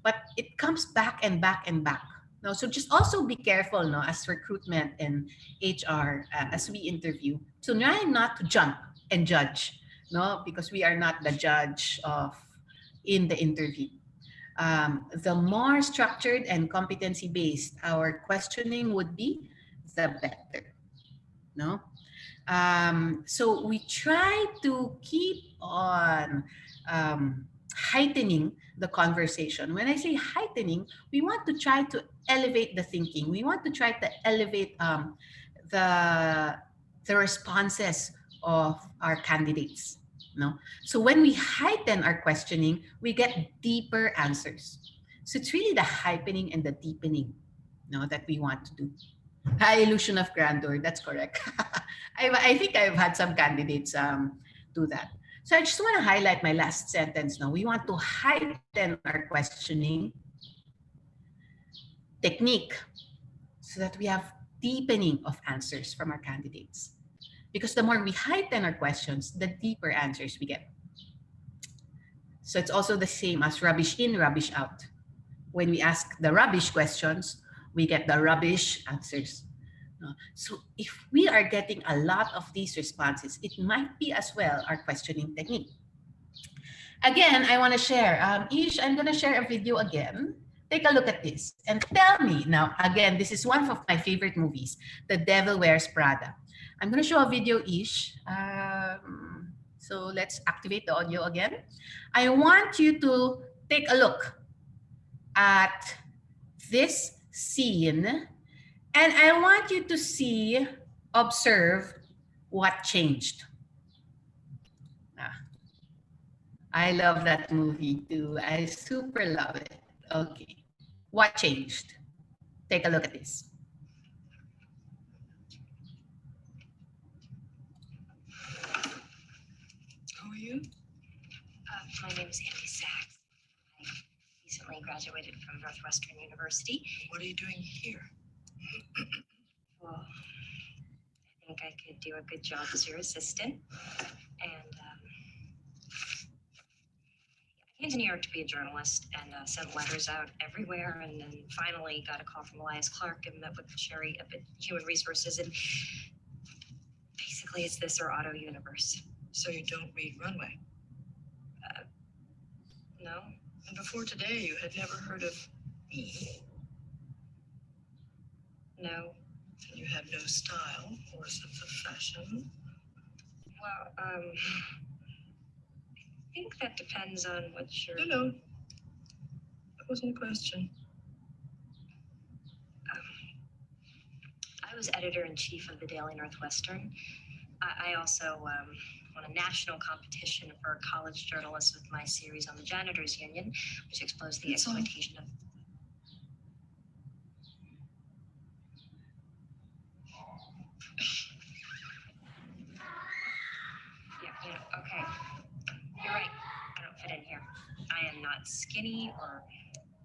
Speaker 1: But it comes back and back and back. No, so just also be careful, no, as recruitment and HR as we interview, to try not to jump and judge, no, because we are not the judge of in the interview. The more structured and competency-based our questioning would be, the better. No? So we try to keep on heightening the conversation. When I say heightening, we want to try to elevate the thinking. We want to try to elevate the, the responses of our candidates. No? So when we heighten our questioning, we get deeper answers. So it's really the heightening and the deepening, no, that we want to do. Illusion of grandeur, that's correct. I think I've had some candidates do that. So I just want to highlight my last sentence now. We want to heighten our questioning technique so that we have deepening of answers from our candidates. Because the more we heighten our questions, the deeper answers we get. So it's also the same as rubbish in, rubbish out. When we ask the rubbish questions, we get the rubbish answers. So if we are getting a lot of these responses, it might be as well our questioning technique. Again, I want to share. Ish, I'm going to share a video again. Take a look at this and tell me. Now, again, this is one of my favorite movies, The Devil Wears Prada. I'm going to show a video, Ish. So let's activate the audio again. I want you to take a look at this scene, and I want you to see, observe what changed. I love that movie too. I super love it. Okay. What changed? Take a look at this.
Speaker 3: Who are you?
Speaker 6: My name is Andy Sachs. I recently graduated from Northwestern University.
Speaker 3: What are you doing here?
Speaker 6: Well, I think I could do a good job as your assistant. And I came to New York to be a journalist and sent letters out everywhere. And then finally got a call from Elias Clark and met with Sherry up at Human Resources. And basically, it's this or Auto Universe.
Speaker 3: So you don't read Runway?
Speaker 6: No?
Speaker 3: And before today, you had never heard of me?
Speaker 6: No.
Speaker 3: And you have no style or sense of fashion?
Speaker 6: Well, I think that depends on what you're...
Speaker 3: No. That wasn't a question.
Speaker 6: I was editor-in-chief of the Daily Northwestern. I also won a national competition for college journalists with my series on the Janitors Union, which exposed the exploitation of... Yeah, okay. You're right. I don't fit in here. I am not skinny or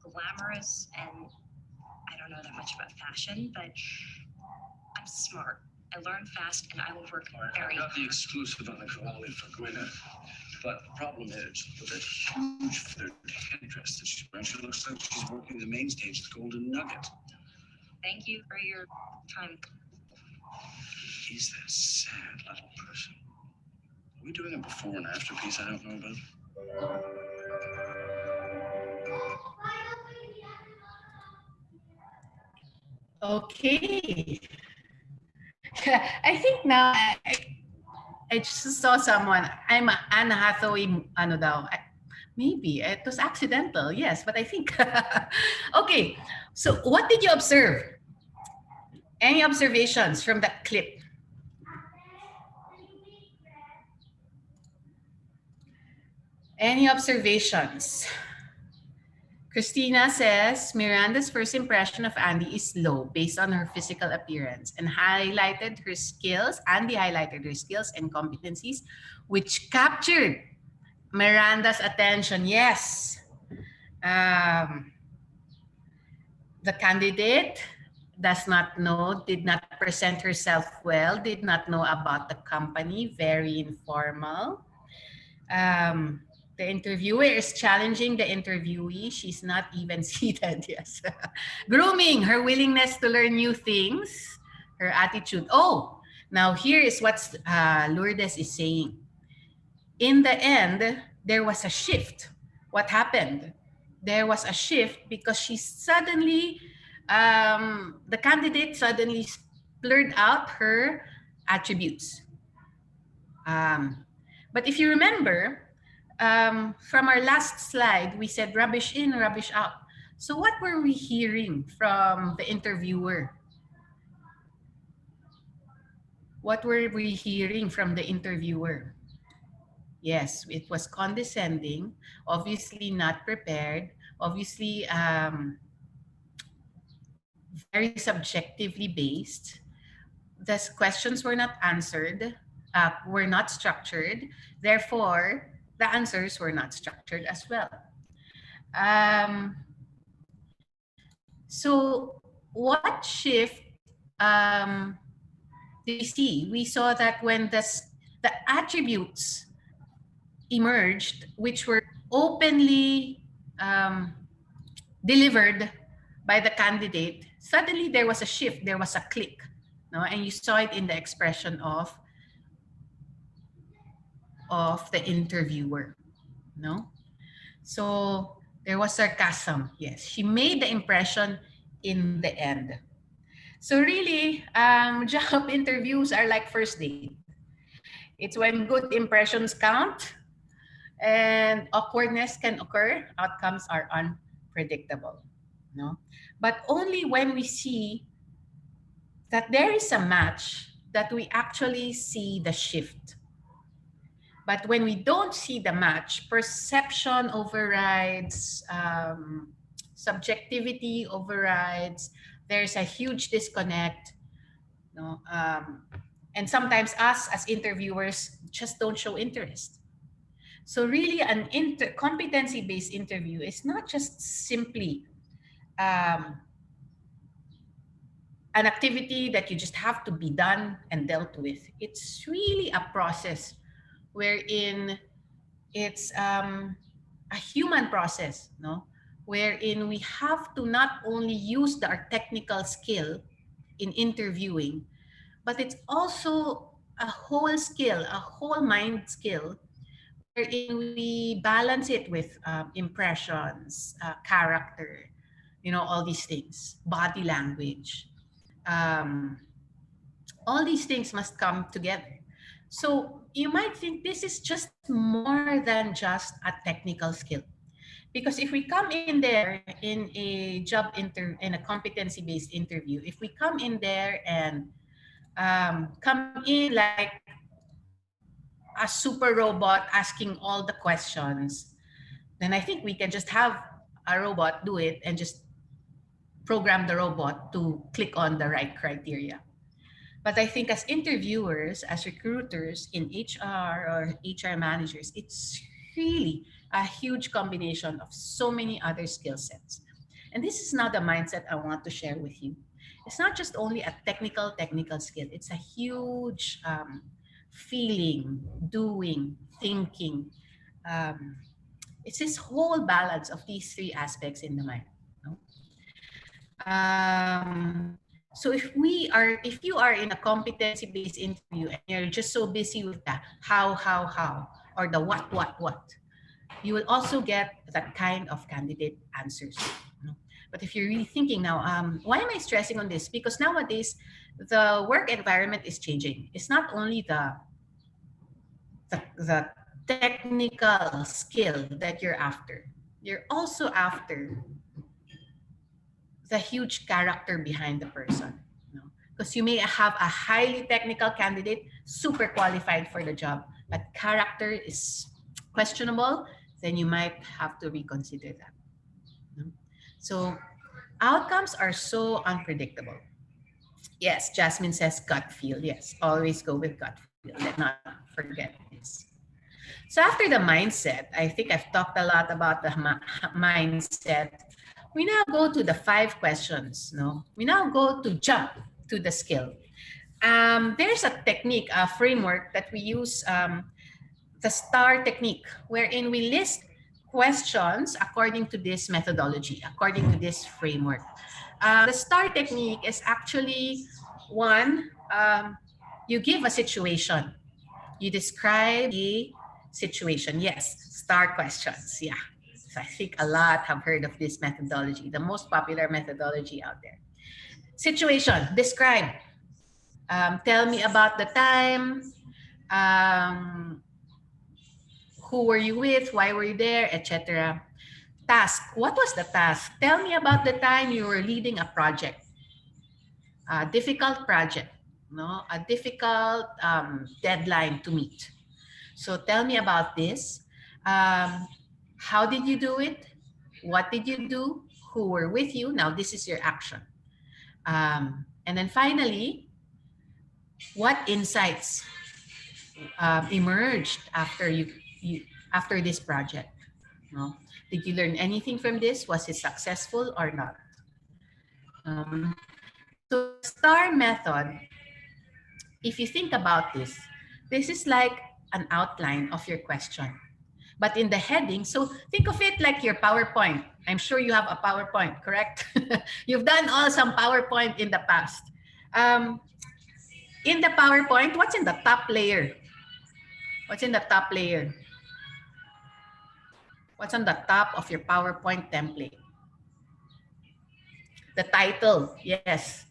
Speaker 6: glamorous, and I don't know that much about fashion, but I'm smart. I learn fast, and I will work very
Speaker 4: I got the
Speaker 6: hard.
Speaker 4: exclusive on the quality for Gwyneth. But the problem is, with a huge feathered headdress that she's wearing, she looks like she's working the main stage at the Golden Nugget.
Speaker 6: Thank you for your time.
Speaker 4: He's that sad little person. Are we doing a before and after piece I don't know about?
Speaker 1: Okay. I think now I just saw someone. I'm Anna Hathaway. Ano daw? Maybe it was accidental. Yes, but I think. Okay. So what did you observe? Any observations from that clip? Any observations? Christina says Miranda's first impression of Andy is low based on her physical appearance and highlighted her skills. Andy highlighted her skills and competencies, which captured Miranda's attention. Yes. The candidate does not know, did not present herself well, did not know about the company, very informal. The interviewer is challenging the interviewee. She's not even seated, yes. Grooming, her willingness to learn new things, her attitude. Oh, now here is what Lourdes is saying. In the end, there was a shift. What happened? there was a shift because she suddenly, the candidate suddenly blurred out her attributes. But if you remember, from our last slide, we said rubbish in, rubbish out. So what were we hearing from the interviewer? What were we hearing from the interviewer? Yes, it was condescending, obviously not prepared, obviously very subjectively based. The questions were not answered, were not structured. Therefore, the answers were not structured as well. So what shift um, did we see? We saw that when the attributes emerged, which were openly delivered by the candidate, suddenly there was a shift, there was a click, no? And you saw it in the expression of the interviewer, no? So there was sarcasm, yes. She made the impression in the end. So really, job interviews are like first date. It's when good impressions count and awkwardness can occur, outcomes are unpredictable, no? But only when we see that there is a match that we actually see the shift. But when we don't see the match, perception overrides, subjectivity overrides, there's a huge disconnect, no? And sometimes us as interviewers just don't show interest. So really an competency-based interview is not just simply um, an activity that you just have to be done and dealt with. It's really a process wherein it's a human process, no? Wherein we have to not only use our technical skill in interviewing, but it's also a whole skill, a whole mind skill, wherein we balance it with impressions, character, all these things, body language. Um, all these things must come together. So you might think this is just more than just a technical skill. Because if we come in there in in a competency-based interview, if we come in there and come in like a super robot asking all the questions, then I think we can just have a robot do it and just program the robot to click on the right criteria. But I think as interviewers, as recruiters in HR or HR managers, it's really a huge combination of so many other skill sets. And this is now the mindset I want to share with you. It's not just only a technical skill. It's a huge feeling, doing, thinking. Um, it's this whole balance of these three aspects in the mind. No? So if you are in a competency-based interview and you're just so busy with the how, or the what, you will also get that kind of candidate answers. But if you're really thinking now, why am I stressing on this? Because nowadays, the work environment is changing. It's not only the technical skill that you're after. You're also after the huge character behind the person. Because you may have a highly technical candidate, super qualified for the job, but character is questionable, then you might have to reconsider that. So outcomes are so unpredictable. Yes, Jasmine says gut feel. Yes, always go with gut feel. Let's not forget this. So after the mindset, I think I've talked a lot about the mindset. We now go to the 5 questions. No, we now go to jump to the skill. There's a technique, a framework that we use, the STAR technique, wherein we list questions according to this methodology, according to this framework. The STAR technique is actually one, you give a situation. You describe a situation. Yes, STAR questions. Yeah. So I think a lot have heard of this methodology, the most popular methodology out there. Situation, describe. Tell me about the time. Um, who were you with? Why were you there? Etc. Task. What was the task? Tell me about the time you were leading a project, a difficult project, no, a difficult deadline to meet. So tell me about this. How did you do it? What did you do? Who were with you? Now this is your action. And then finally, what insights emerged after after this project? No? Did you learn anything from this? Was it successful or not? So the STAR method, if you think about this is like an outline of your question. But in the heading, so think of it like your PowerPoint. I'm sure you have a PowerPoint, correct? You've done all some PowerPoint in the past. In the PowerPoint, what's in the top layer? What's in the top layer? What's on the top of your PowerPoint template? The title, yes.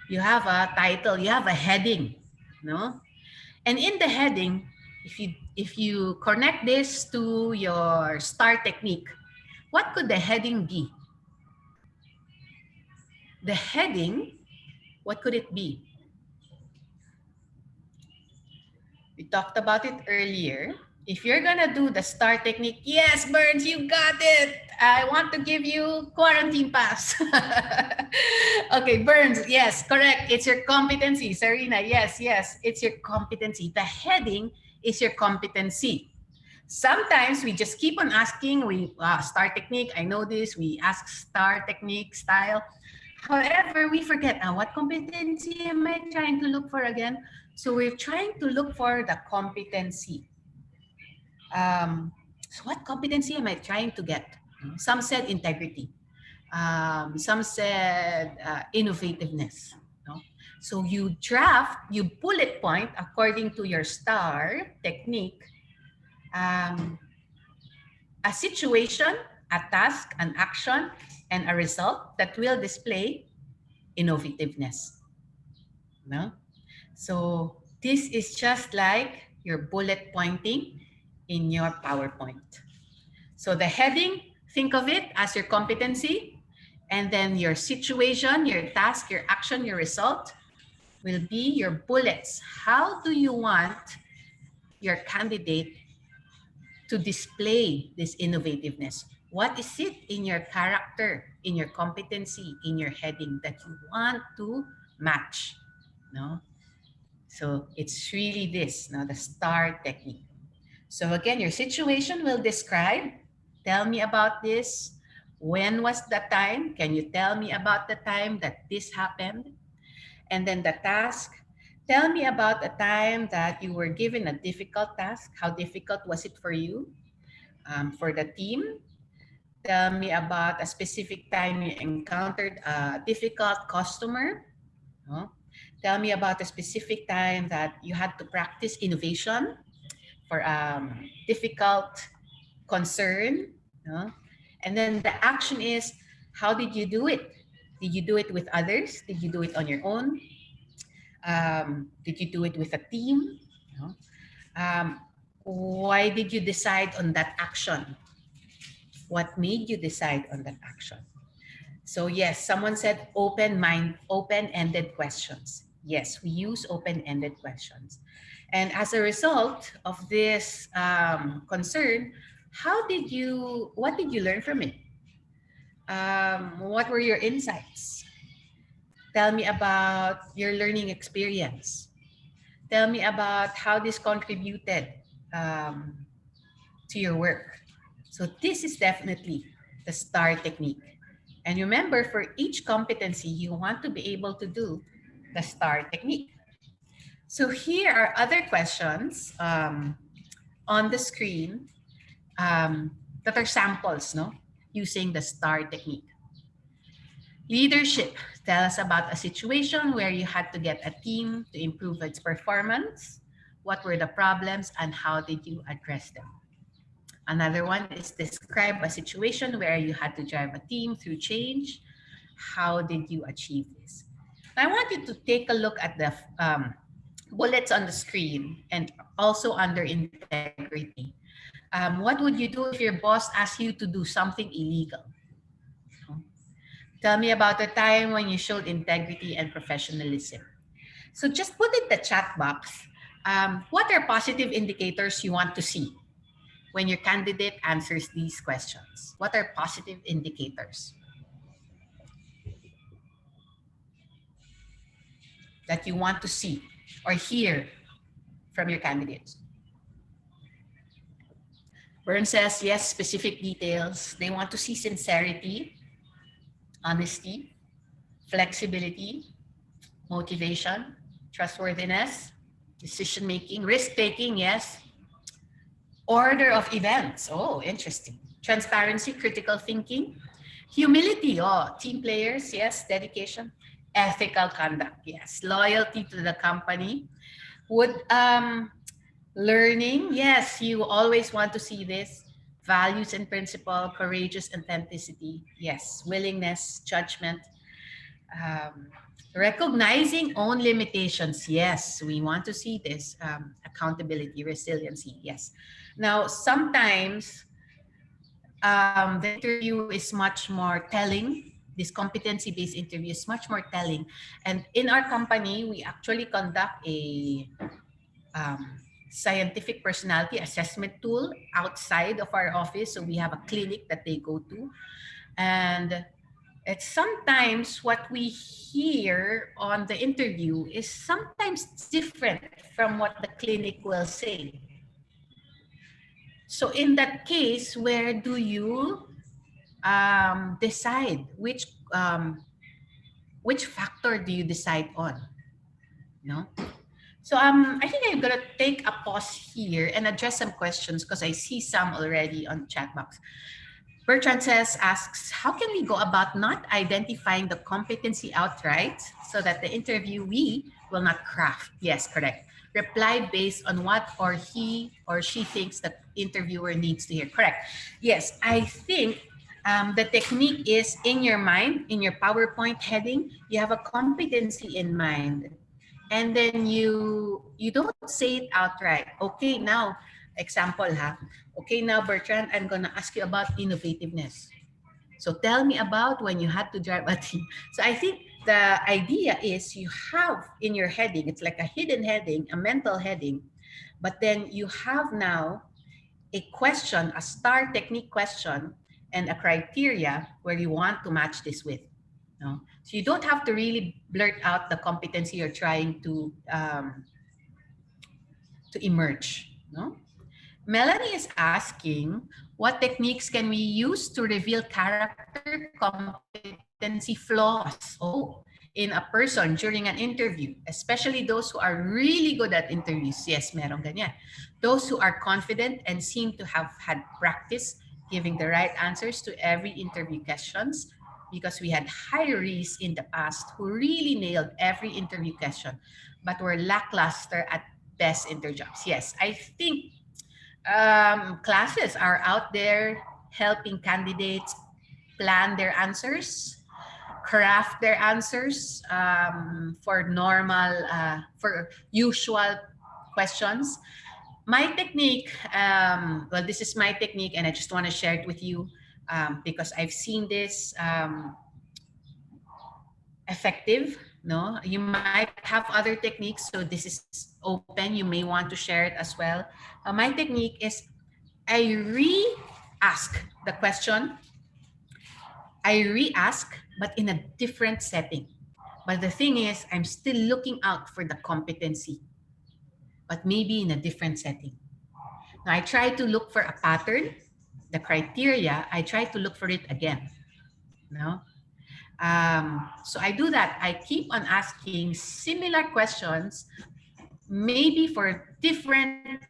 Speaker 1: You have a title, you have a heading, no? And in the heading, if you connect this to your STAR technique, what could the heading be? The heading, what could it be? We talked about it earlier. If you're gonna do the STAR technique, yes, Burns, you got it. I want to give you quarantine pass. Okay, Burns, yes, correct. It's your competency. Sarina, yes, it's your competency. The heading is your competency. Sometimes we just keep on asking, STAR technique, I know this, we ask STAR technique style. However, we forget, what competency am I trying to look for again? So we're trying to look for the competency. So what competency am I trying to get? Some said integrity. Some said innovativeness. No? So you bullet point according to your STAR technique, a situation, a task, an action, and a result that will display innovativeness. No? So this is just like your bullet pointing in your PowerPoint. So the heading, think of it as your competency, and then your situation, your task, your action, your result will be your bullets. How do you want your candidate to display this innovativeness? What is it in your character, in your competency, in your heading that you want to match? No? So it's really this, now the STAR technique. So again, your situation will describe, tell me about this. When was the time? Can you tell me about the time that this happened? And then the task, tell me about the time that you were given a difficult task. How difficult was it for you? For the team, tell me about a specific time you encountered a difficult customer. No? Tell me about a specific time that you had to practice innovation for difficult concern. No? And then the action is, how did you do it? Did you do it with others? Did you do it on your own? Did you do it with a team? No? Why did you decide on that action? What made you decide on that action? So yes, someone said open-ended questions. Yes, we use open-ended questions. And as a result of this concern, what did you learn from it? What were your insights? Tell me about your learning experience. Tell me about how this contributed to your work. So this is definitely the STAR technique. And remember, for each competency, you want to be able to do the STAR technique. So here are other questions on the screen that are samples, no, using the STAR technique. Leadership, tell us about a situation where you had to get a team to improve its performance. What were the problems and how did you address them? Another one is describe a situation where you had to drive a team through change. How did you achieve this? I want you to take a look at the bullets on the screen and also under integrity. What would you do if your boss asked you to do something illegal? Tell me about a time when you showed integrity and professionalism. So just put in the chat box, what are positive indicators you want to see when your candidate answers these questions? What are positive indicators that you want to see or hear from your candidates? Bern says, yes, specific details. They want to see sincerity, honesty, flexibility, motivation, trustworthiness, decision making, risk taking, yes. Order of events, oh, interesting. Transparency, critical thinking, humility, oh, team players, yes. Dedication, ethical conduct, yes. Loyalty to the company. Would learning, yes, you always want to see this. Values and principle, courageous authenticity, yes. Willingness, judgment, um, recognizing own limitations, yes, we want to see this. Accountability, resiliency, yes. Now, sometimes the interview is much more telling. This competency-based interview is much more telling. And in our company, we actually conduct a scientific personality assessment tool outside of our office. So we have a clinic that they go to. And it's sometimes what we hear on the interview is sometimes different from what the clinic will say. So in that case, where do you decide which factor do you decide on? No. So I think I'm gonna take a pause here and address some questions because I see some already on the chat box. Bertrand asks, how can we go about not identifying the competency outright so that the interviewee will not craft? Yes, correct. Reply based on what or he or she thinks the interviewer needs to hear. Correct. Yes, I think the technique is in your mind, in your PowerPoint heading, you have a competency in mind. And then you don't say it outright. Okay, now, example ha. Okay, now Bertrand, I'm gonna ask you about innovativeness. So tell me about when you had to drive a team. So I think the idea is you have in your heading, it's like a hidden heading, a mental heading, but then you have now a question, a STAR technique question, and a criteria where you want to match this with. No? So you don't have to really blurt out the competency you're trying to emerge. No? Melanie is asking, what techniques can we use to reveal character competency flaws? Oh, in a person during an interview, especially those who are really good at interviews. Yes, meron ganyan. Those who are confident and seem to have had practice giving the right answers to every interview questions, because we had hirees in the past who really nailed every interview question, but were lackluster at best in their jobs. Yes, I think classes are out there helping candidates plan their answers, craft their answers for normal, for usual questions. My technique, well, this is my technique and I just want to share it with you because I've seen this effective. No, you might have other techniques, so this is open. You may want to share it as well. My technique is I re-ask the question. I re-ask, but in a different setting. But the thing is, I'm still looking out for the competency, but maybe in a different setting. Now, I try to look for a pattern, the criteria. I try to look for it again. No? So I do that. I keep on asking similar questions, maybe for different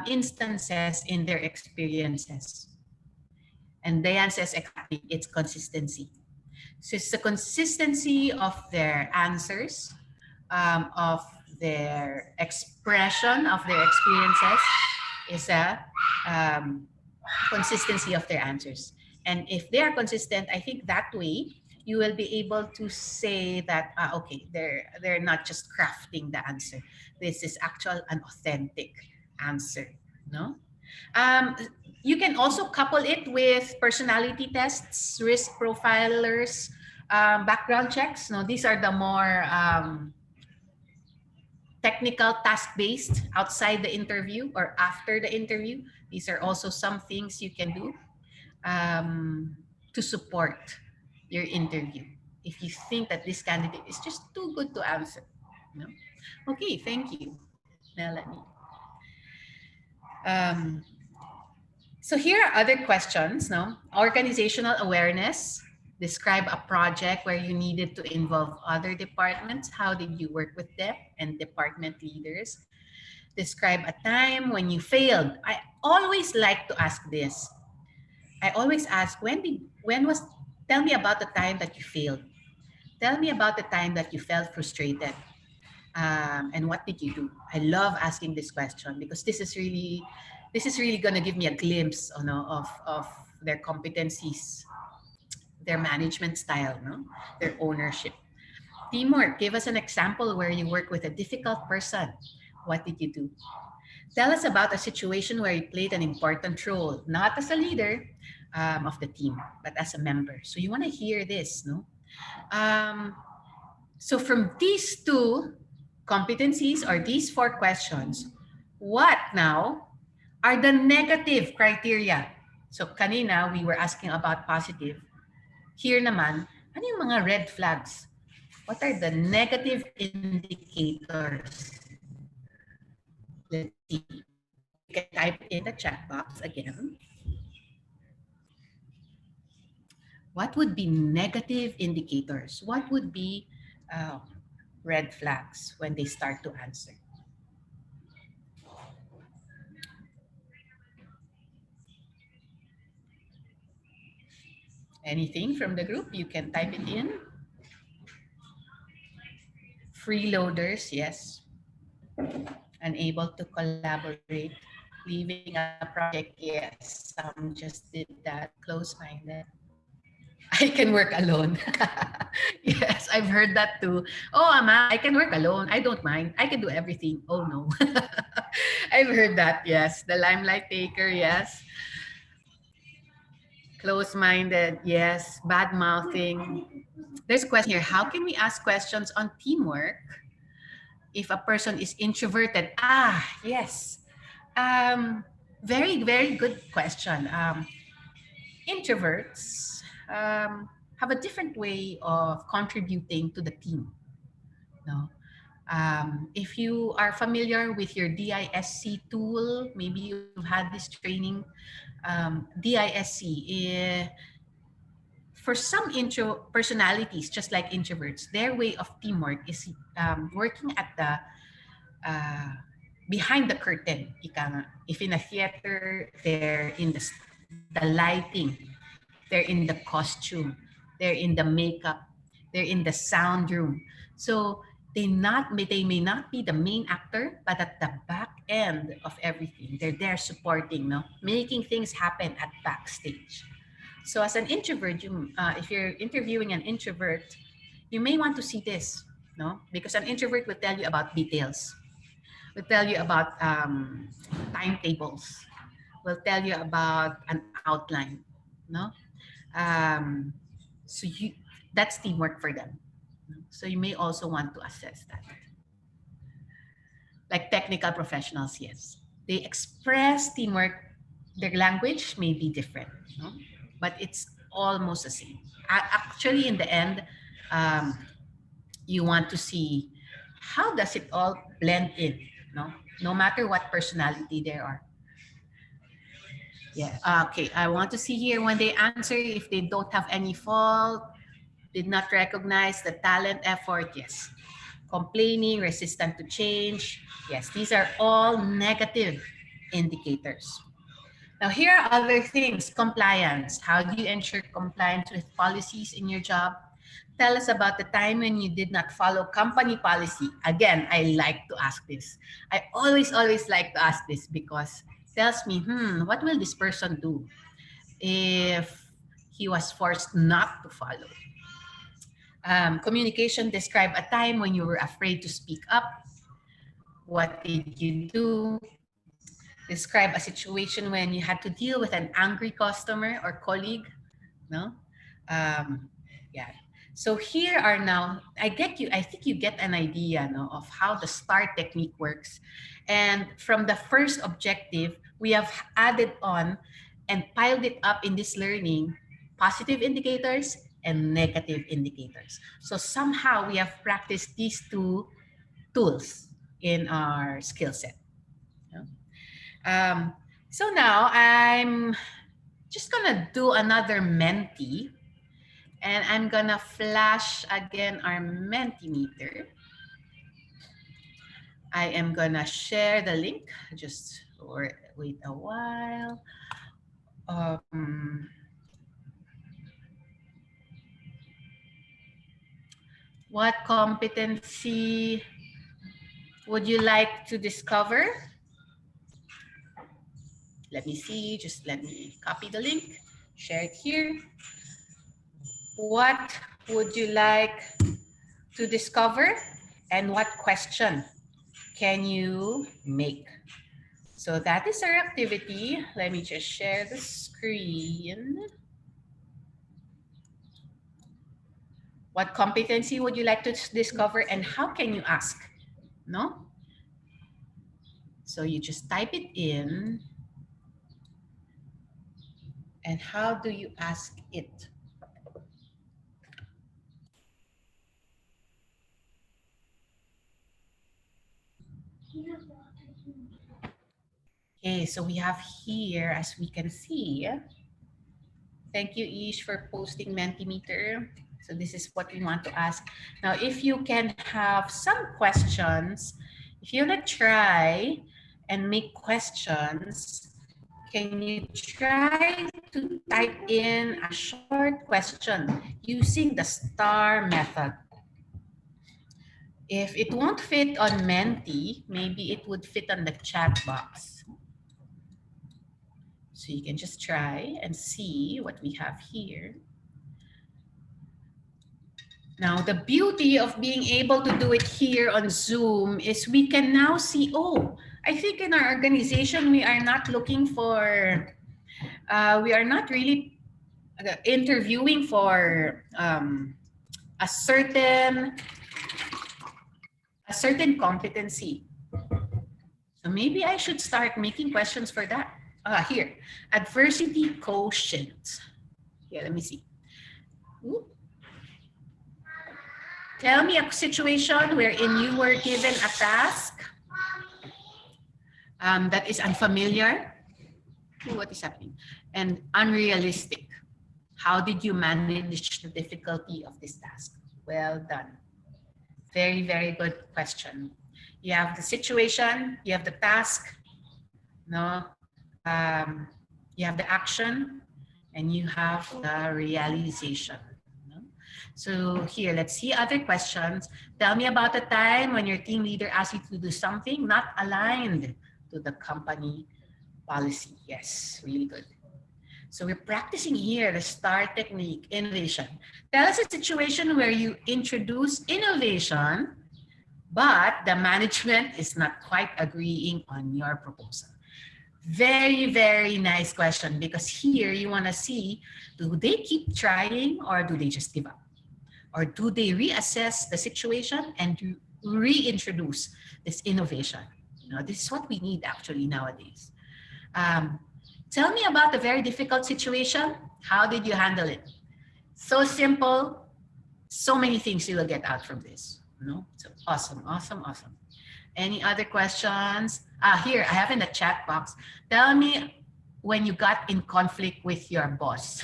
Speaker 1: instances in their experiences. And Diane says exactly, it's consistency. So it's the consistency of their answers, of their expression of their experiences is a consistency of their answers. And if they are consistent, I think that way you will be able to say that okay, they're not just crafting the answer. This is actual an authentic answer. No. Um, you can also couple it with personality tests, risk profilers, background checks. No, these are the more technical task based outside the interview or after the interview. These are also some things you can do to support your interview if you think that this candidate is just too good to answer. No? Okay, thank you, Melanie. Um, so here are other questions. No, organizational awareness. Describe a project where you needed to involve other departments. How did you work with them and department leaders? Describe a time when you failed. I always like to ask this. I always ask, when was, tell me about the time that you failed. Tell me about the time that you felt frustrated. And what did you do? I love asking this question because this is really gonna give me a glimpse of their competencies, their management style, no? Their ownership. Teamwork. Give us an example where you work with a difficult person. What did you do? Tell us about a situation where you played an important role, not as a leader of the team, but as a member. So you want to hear this, no? Um, so from these two competencies or these four questions, what now are the negative criteria? So kanina, we were asking about positive. Here naman, ano yung mga red flags? What are the negative indicators? Let's see. You can type in the chat box again. What would be negative indicators? What would be red flags when they start to answer? Anything from the group? You can type it in. Freeloaders, yes. Unable to collaborate. Leaving a project, yes. Some just did that. Close-minded. I can work alone. Yes, I've heard that too. Oh, Ama, I can work alone. I don't mind. I can do everything. Oh, no. I've heard that, yes. The limelight taker, yes. Close-minded, yes. Bad-mouthing. There's a question here. How can we ask questions on teamwork if a person is introverted? Ah, yes. Very, very good question. Introverts have a different way of contributing to the team. No? If you are familiar with your DISC tool, maybe you've had this training. DISC, for some intro personalities, just like introverts, their way of teamwork is working at the behind the curtain. If in a theater, they're in the lighting, they're in the costume, they're in the makeup, they're in the sound room. So they may not be the main actor, but at the back end of everything, they're there supporting, no, making things happen at backstage. So as an introvert, if you're interviewing an introvert, you may want to see this, no, because an introvert will tell you about details, will tell you about timetables, will tell you about an outline, no? So that's teamwork for them. So you may also want to assess that. Like technical professionals, yes. They express teamwork, their language may be different, no? But it's almost the same. Actually, in the end, um, you want to see how does it all blend in, no? No matter what personality there are. Yeah. Okay. I want to see here when they answer if they don't have any fault, did not recognize the talent effort. Yes. Complaining, resistant to change. Yes. These are all negative indicators. Now, here are other things. Compliance. How do you ensure compliance with policies in your job? Tell us about the time when you did not follow company policy. Again, I like to ask this. I always like to ask this because tells me, what will this person do if he was forced not to follow? Communication, describe a time when you were afraid to speak up. What did you do? Describe a situation when you had to deal with an angry customer or colleague. No? Yeah. So here are now, I think you get an idea, no, of how the STAR technique works. And from the first objective, we have added on and piled it up in this learning, positive indicators and negative indicators. So somehow we have practiced these two tools in our skill set. Yeah. So now I'm just gonna do another Menti, and I'm gonna flash again our Mentimeter. I am gonna share the link, just wait a while. Um, what competency would you like to discover? Let me see, just let me copy the link, share it here. What would you like to discover, and what question can you make? So that is our activity. Let me just share the screen. What competency would you like to discover, and how can you ask? No? So you just type it in. And how do you ask it? Okay, so we have here, as we can see, thank you, Ish, for posting Mentimeter. So this is what we want to ask. Now, if you can have some questions, if you want to try and make questions, can you try to type in a short question using the STAR method? If it won't fit on Menti, maybe it would fit on the chat box. So you can just try and see what we have here. Now, the beauty of being able to do it here on Zoom is we can now see, oh, I think in our organization, we are not looking for, we are not really interviewing for a certain competency. So maybe I should start making questions for that. Here, adversity quotient. Here, let me see. Ooh. Tell me a situation wherein you were given a task that is unfamiliar. Ooh, what is happening? And unrealistic. How did you manage the difficulty of this task? Well done. Very, very good question. You have the situation, you have the task, no? You have the action, and you have the realization. No? So here, let's see other questions. Tell me about a time when your team leader asked you to do something not aligned to the company policy. Yes, really good. So we're practicing here the STAR technique, innovation. Tell us a situation where you introduce innovation, but the management is not quite agreeing on your proposal. Very, very nice question, because here you want to see, do they keep trying or do they just give up? Or do they reassess the situation and reintroduce this innovation? You know, this is what we need actually nowadays. Tell me about a very difficult situation. How did you handle it? So simple, so many things you will get out from this. No? So awesome, awesome, awesome. Any other questions? Here, I have in the chat box. Tell me when you got in conflict with your boss.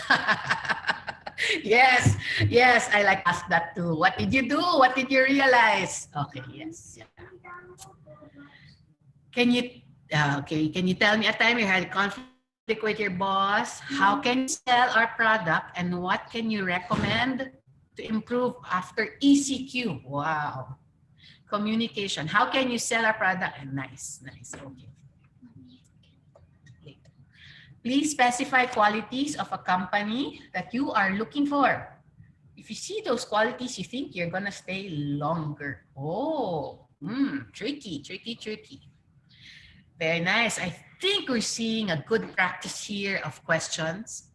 Speaker 1: Yes, yes, I like to ask that too. What did you do? What did you realize? Okay, yes. Yeah. Can you tell me a time you had conflict with your boss? How can you sell our product, and what can you recommend to improve after ECQ? Wow. Communication. How can you sell our product? And nice, nice. Okay. Please specify qualities of a company that you are looking for. If you see those qualities, you think you're gonna stay longer. Oh, tricky, tricky, tricky. Very nice. I think we're seeing a good practice here of questions.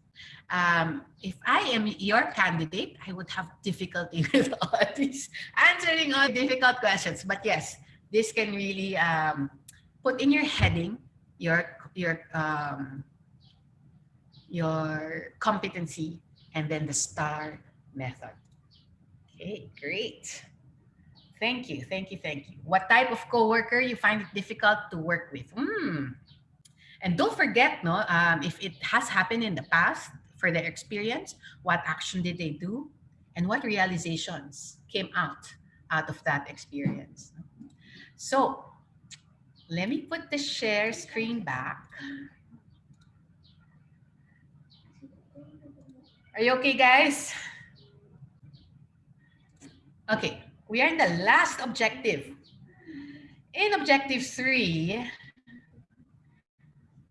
Speaker 1: If I am your candidate, I would have difficulty with all these answering all difficult questions. But yes, this can really put in your heading your competency and then the STAR method. Okay, great. Thank you, thank you, thank you. What type of coworker you find it difficult to work with? And don't forget, no, if it has happened in the past, for their experience, what action did they do, and what realizations came out of that experience. So let me put the share screen back. Are you okay, guys? Okay, we are in the last objective. In objective 3,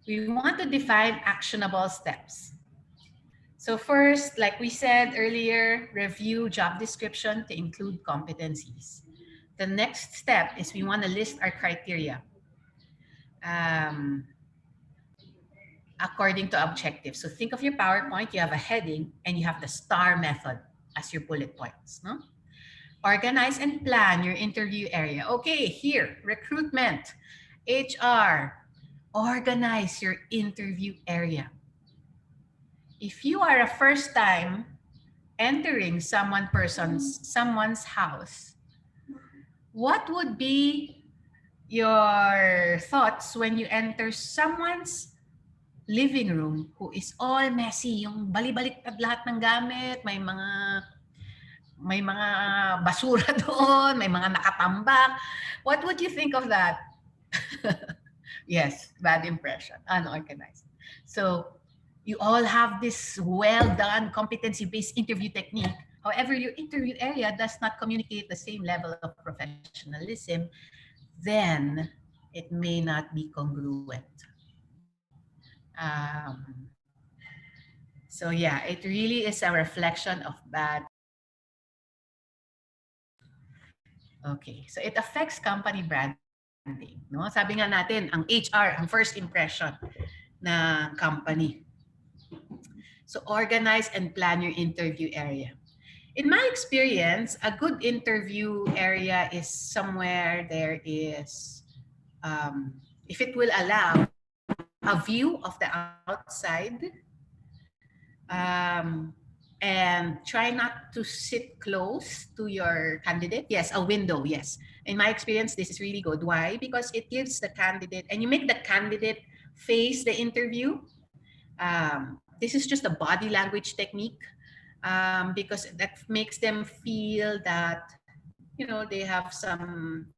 Speaker 1: we want to define actionable steps. So first, like we said earlier, review job description to include competencies. The next step is we want to list our criteria according to objectives. So think of your PowerPoint, you have a heading and you have the STAR method as your bullet points. No? Organize and plan your interview area. Okay, here, recruitment, HR, organize your interview area. If you are a first time entering someone's house, what would be your thoughts when you enter someone's living room who is all messy, yung bali-baliktad lahat ng gamit, may mga basura doon, may mga nakatambak. What would you think of that? Yes, bad impression, unorganized. So you all have this well-done competency-based interview technique. However, your interview area does not communicate the same level of professionalism, then it may not be congruent. So yeah, it really is a reflection of bad. Okay, so it affects company branding. No? Sabi nga natin, ang HR, ang first impression ng company. So organize and plan your interview area. In my experience, a good interview area is somewhere there is, if it will allow a view of the outside, and try not to sit close to your candidate. Yes, a window, yes. In my experience, this is really good. Why? Because it gives the candidate, and you make the candidate face the interview. This is just a body language technique, because that makes them feel that, you know, they have some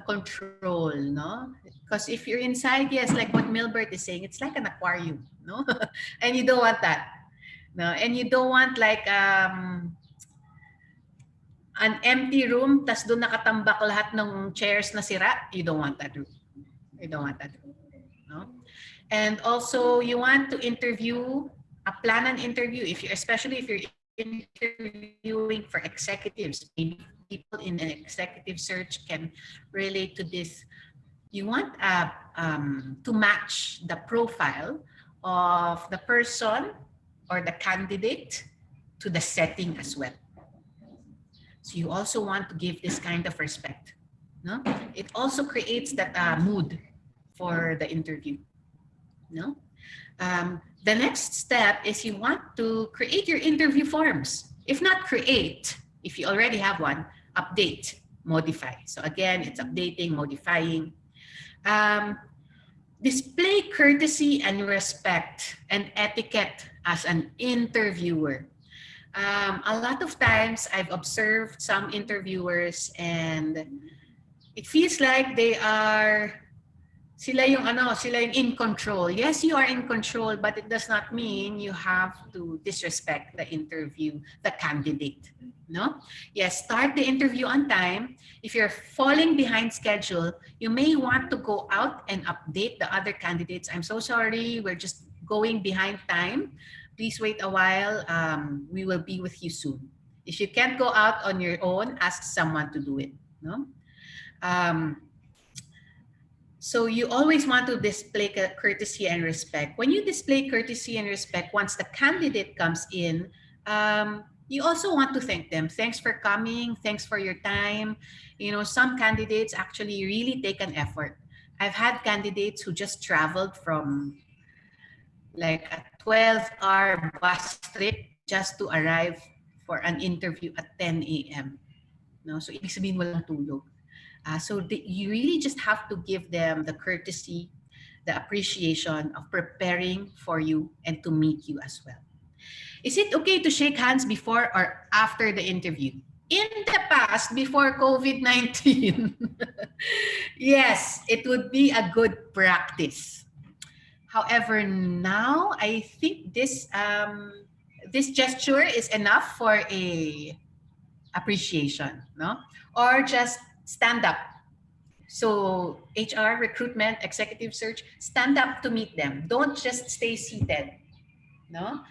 Speaker 1: control, no? Because if you're inside, yes, like what Milbert is saying, it's like an aquarium, no? And you don't want that. No, and you don't want like an empty room, tas doon nakatambak lahat ng chairs na sira. You don't want that room. You don't want that room. No? And also, you want to plan an interview, especially if you're interviewing for executives. Maybe people in an executive search can relate to this. You want to match the profile of the person or the candidate to the setting as well. So you also want to give this kind of respect. No? It also creates that mood for the interview. No? The next step is you want to create your interview forms. If not create, if you already have one, update, modify. So again, it's updating, modifying. Display courtesy and respect and etiquette as an interviewer. A lot of times I've observed some interviewers and it feels like they are Sila yung in control. Yes, you are in control, but it does not mean you have to disrespect the candidate. No? Yes, start the interview on time. If you're falling behind schedule, you may want to go out and update the other candidates. I'm so sorry, we're just going behind time. Please wait a while. We will be with you soon. If you can't go out on your own, ask someone to do it. No? So you always want to display courtesy and respect. When you display courtesy and respect, once the candidate comes in, you also want to thank them. Thanks for coming. Thanks for your time. You know, some candidates actually really take an effort. I've had candidates who just traveled from like a 12-hour bus trip just to arrive for an interview at 10 a.m. No? So ibig sabihin walang tulog. You really just have to give them the courtesy, the appreciation of preparing for you and to meet you as well. Is it okay to shake hands before or after the interview? In the past, before COVID-19, yes, it would be a good practice. However, now I think this gesture is enough for a appreciation, no? Or just stand up. So HR, recruitment, executive search, stand up to meet them. Don't just stay seated, no?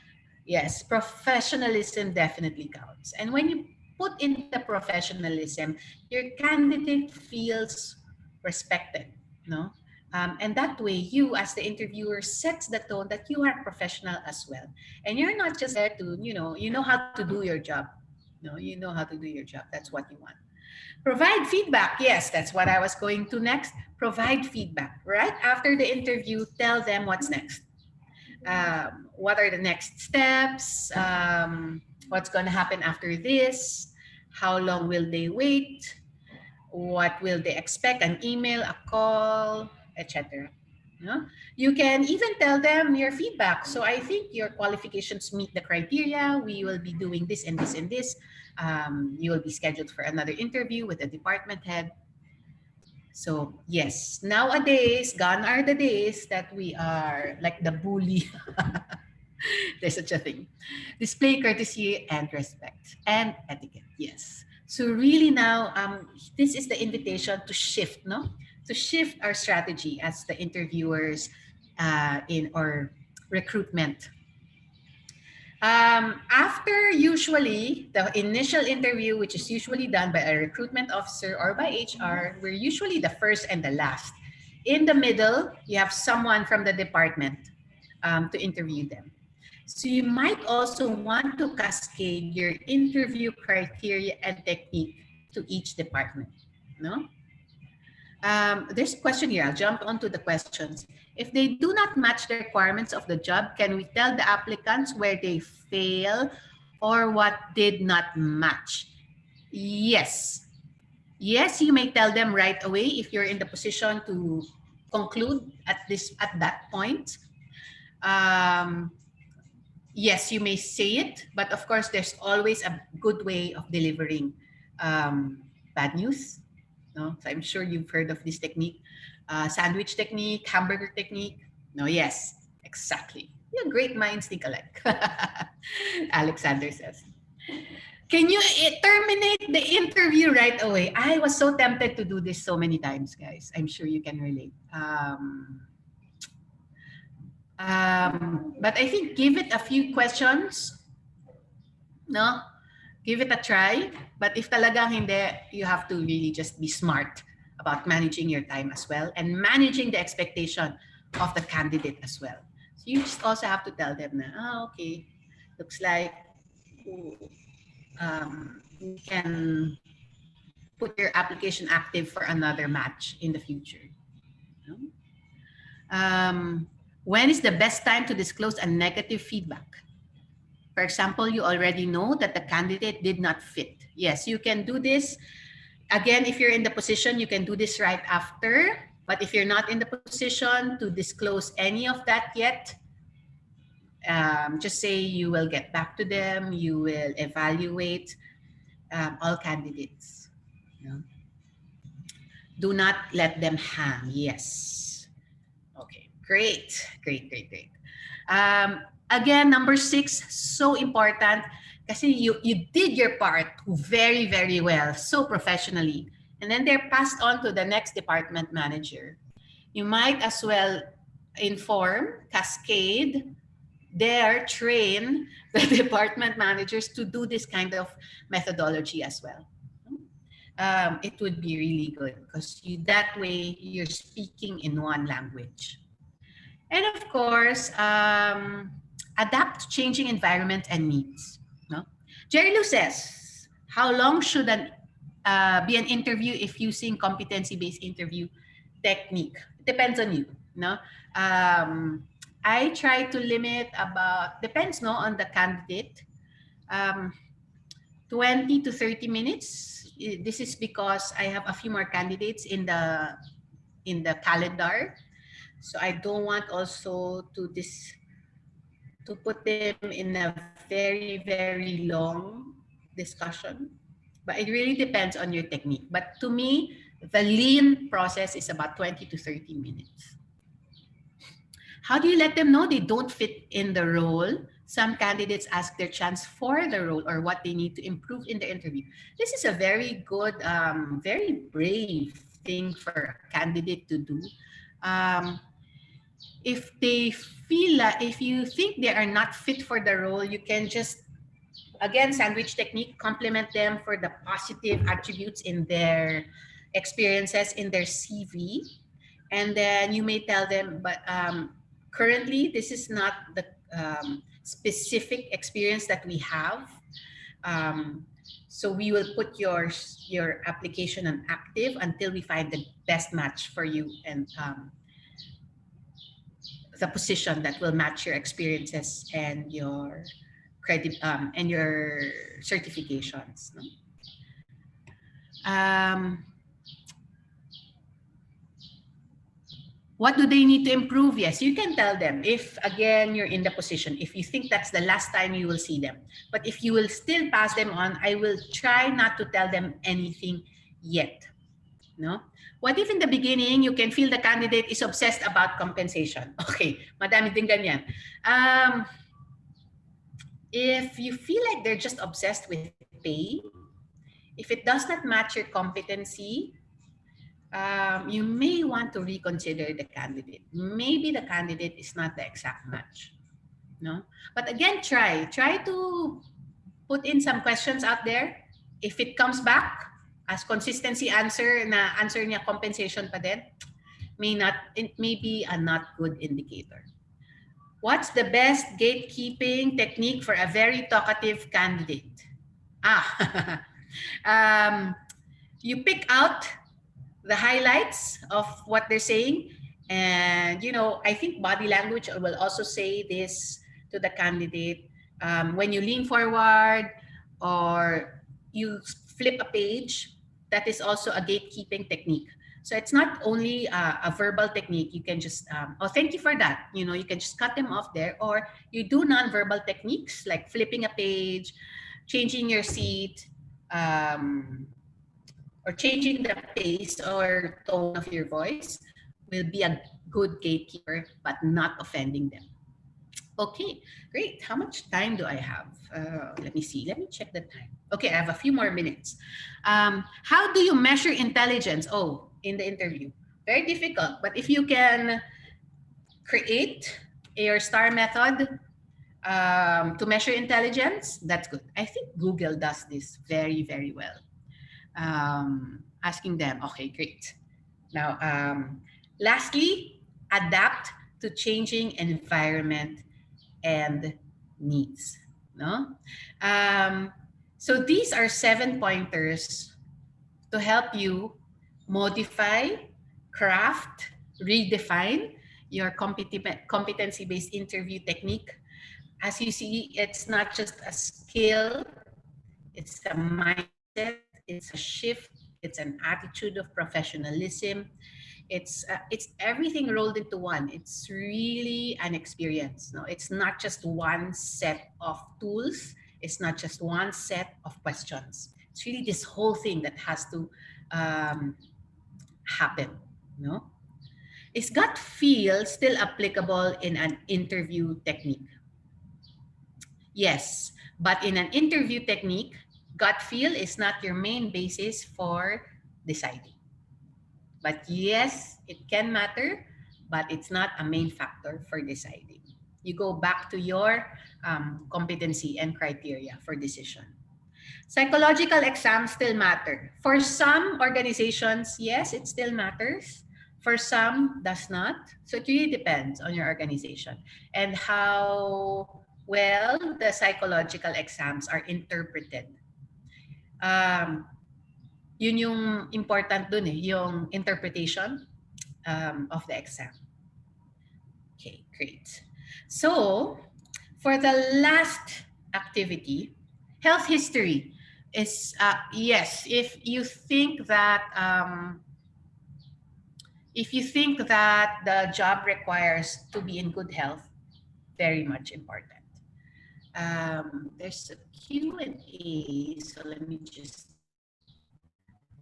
Speaker 1: Yes, professionalism definitely counts. And when you put in the professionalism, your candidate feels respected, no? And that way, you as the interviewer sets the tone that you are professional as well. And you're not just there to, you know how to do your job. No, you know how to do your job. That's what you want. Provide feedback. Yes, that's what I was going to next. Provide feedback. Right after the interview, tell them what's next. What are the next steps? What's going to happen after this? How long will they wait? What will they expect? An email, a call, etc. No? You can even tell them your feedback. So I think your qualifications meet the criteria. We will be doing this and this and this. You will be scheduled for another interview with the department head. So yes, nowadays, gone are the days that we are like the bully. There's such a thing. Display courtesy and respect and etiquette. Yes. So really now, this is the invitation to shift, no? To shift our strategy as the interviewers in our recruitment. After usually the initial interview, which is usually done by a recruitment officer or by HR, we're usually the first and the last. In the middle, you have someone from the department to interview them. So you might also want to cascade your interview criteria and technique to each department. No? There's a question here. I'll jump onto the questions. If they do not match the requirements of the job, can we tell the applicants where they fail or what did not match? Yes. Yes, you may tell them right away if you're in the position to conclude at that point. Yes, you may say it, but of course, there's always a good way of delivering bad news. No? So I'm sure you've heard of this technique, sandwich technique, hamburger technique. No, yes, exactly. Yeah, great minds think alike. Alexander says. Can you terminate the interview right away? I was so tempted to do this so many times, guys. I'm sure you can relate. But I think give it a few questions, no? Give it a try. But if talagang hindi, you have to really just be smart about managing your time as well and managing the expectation of the candidate as well. So you just also have to tell them na, okay, looks like we can put your application active for another match in the future. When is the best time to disclose a negative feedback? For example, you already know that the candidate did not fit. Yes, you can do this. Again, if you're in the position, you can do this right after. But if you're not in the position to disclose any of that yet, just say you will get back to them. You will evaluate all candidates. You know? Do not let them hang. Yes. Great, great, great, great. Again, number 6, so important kasi you did your part very, very well, so professionally. And then they're passed on to the next department manager. You might as well inform, cascade, dare, train the department managers to do this kind of methodology as well. It would be really good because that way you're speaking in one language. And of course, adapt to changing environment and needs. No? Jerry Lou says, how long should be an interview if using competency-based interview technique? It depends on you. No? I try to limit about, depends no, on the candidate, 20 to 30 minutes. This is because I have a few more candidates in the calendar. So I don't want also to put them in a very, very long discussion. But it really depends on your technique. But to me, the lean process is about 20 to 30 minutes. How do you let them know they don't fit in the role? Some candidates ask their chance for the role or what they need to improve in the interview. This is a very good, very brave thing for a candidate to do. If they feel like, if you think they are not fit for the role, you can just, again, sandwich technique, compliment them for the positive attributes in their experiences in their CV. And then you may tell them, but currently this is not the specific experience that we have. So we will put your application on active until we find the best match for you and the position that will match your experiences and your credit and your certifications. No? What do they need to improve? Yes, you can tell them if, again, you're in the position, if you think that's the last time you will see them. But if you will still pass them on, I will try not to tell them anything yet. No? What if in the beginning, you can feel the candidate is obsessed about compensation? Okay, madami din ganyan. If you feel like they're just obsessed with pay, if it does not match your competency, you may want to reconsider the candidate. Maybe the candidate is not the exact match. No? But again, try to put in some questions out there. If it comes back as consistency answer na answer niya compensation pa din, it may be a not good indicator. What's the best gatekeeping technique for a very talkative candidate? You pick out the highlights of what they're saying. And, I think body language will also say this to the candidate. When you lean forward or you flip a page, that is also a gatekeeping technique. So it's not only a verbal technique. You can just, thank you for that. You can just cut them off there. Or you do non-verbal techniques like flipping a page, changing your seat, or changing the pace or tone of your voice will be a good gatekeeper, but not offending them. Okay, great. How much time do I have? Let me see. Let me check the time. Okay, I have a few more minutes. How do you measure intelligence? Oh, in the interview. Very difficult, but if you can create your STAR method to measure intelligence, that's good. I think Google does this very, very well. Asking them, okay, great. Now, lastly, adapt to changing environment and needs. No? So these are 7 pointers to help you modify, craft, redefine your competency-based interview technique. As you see, it's not just a skill, it's a mindset, it's a shift, it's an attitude of professionalism. It's everything rolled into one. It's really an experience. No, it's not just one set of tools. It's not just one set of questions. It's really this whole thing that has to happen. No. Is gut feel still applicable in an interview technique? Yes, but in an interview technique, gut feel is not your main basis for deciding. But yes, it can matter, but it's not a main factor for deciding. You go back to your competency and criteria for decision. Psychological exams still matter. For some organizations, yes, it still matters. For some, does not. So it really depends on your organization and how well the psychological exams are interpreted. Um, Yun yung important dun yung interpretation of the exam. Okay, great. So, for the last activity, health history is, yes, if you think that the job requires to be in good health, very much important. There's a Q&A, so let me just,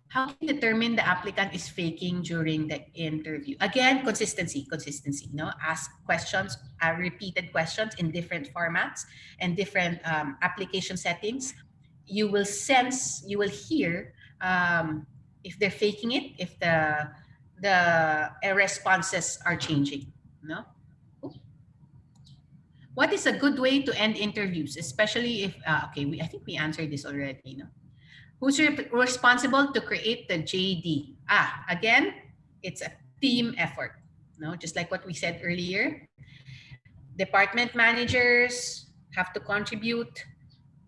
Speaker 1: how do you determine the applicant is faking during the interview? Again, consistency, ask questions, repeated questions in different formats and different application settings. You will sense, you will hear if they're faking it, if the responses are changing, no? What is a good way to end interviews, especially if, okay, I think we answered this already, no? Who's responsible to create the JD? Again, it's a team effort, no? Just like what we said earlier. Department managers have to contribute,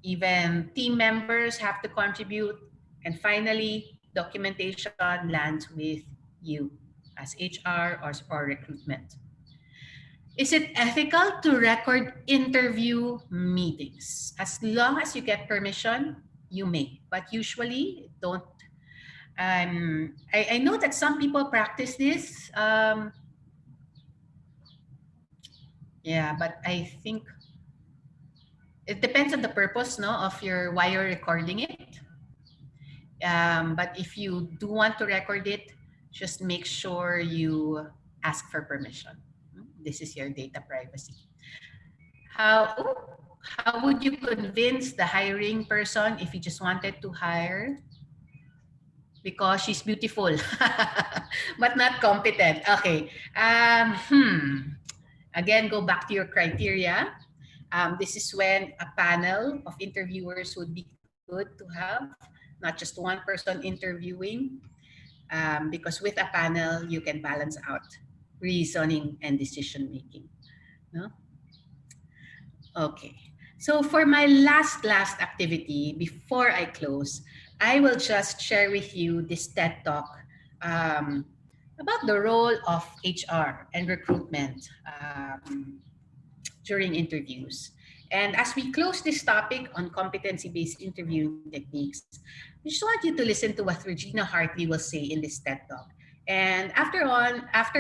Speaker 1: even team members have to contribute, and finally, documentation lands with you as HR or recruitment. Is it ethical to record interview meetings? As long as you get permission, you may, but usually don't. I know that some people practice this. Yeah, but I think it depends on the purpose, no, of your why you're recording it. But if you do want to record it, just make sure you ask for permission. This is your data privacy. How would you convince the hiring person if you just wanted to hire because she's beautiful but not competent? Okay. Again, go back to your criteria. This is when a panel of interviewers would be good to have, not just one person interviewing, because with a panel, you can balance out reasoning and decision making. No? Okay. So for my last activity, before I close, I will just share with you this TED Talk about the role of HR and recruitment during interviews. And as we close this topic on competency-based interviewing techniques, I just want you to listen to what Regina Hartley will say in this TED Talk. And after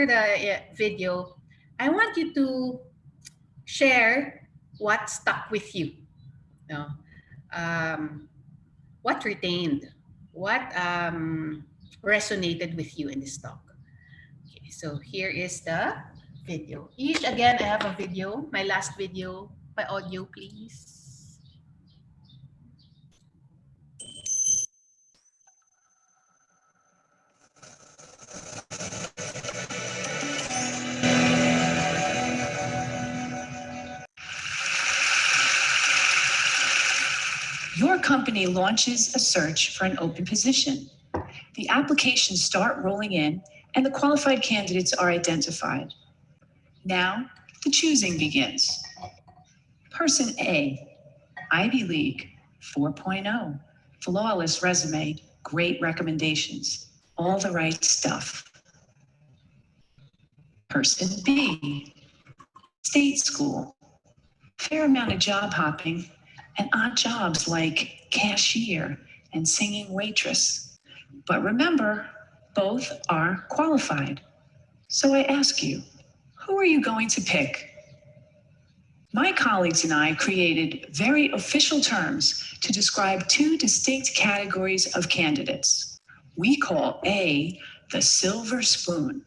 Speaker 1: the video, I want you to share what stuck with you. What retained, what resonated with you in this talk. Okay, so here is the video. Each, again, I have a video, my last video, by audio, please.
Speaker 3: Your company launches a search for an open position. The applications start rolling in and the qualified candidates are identified. Now, the choosing begins. Person A, Ivy League, 4.0, flawless resume, great recommendations, all the right stuff. Person B, state school, fair amount of job hopping, and odd jobs like cashier and singing waitress. But remember, both are qualified. So I ask you, who are you going to pick? My colleagues and I created very official terms to describe two distinct categories of candidates. We call A the silver spoon,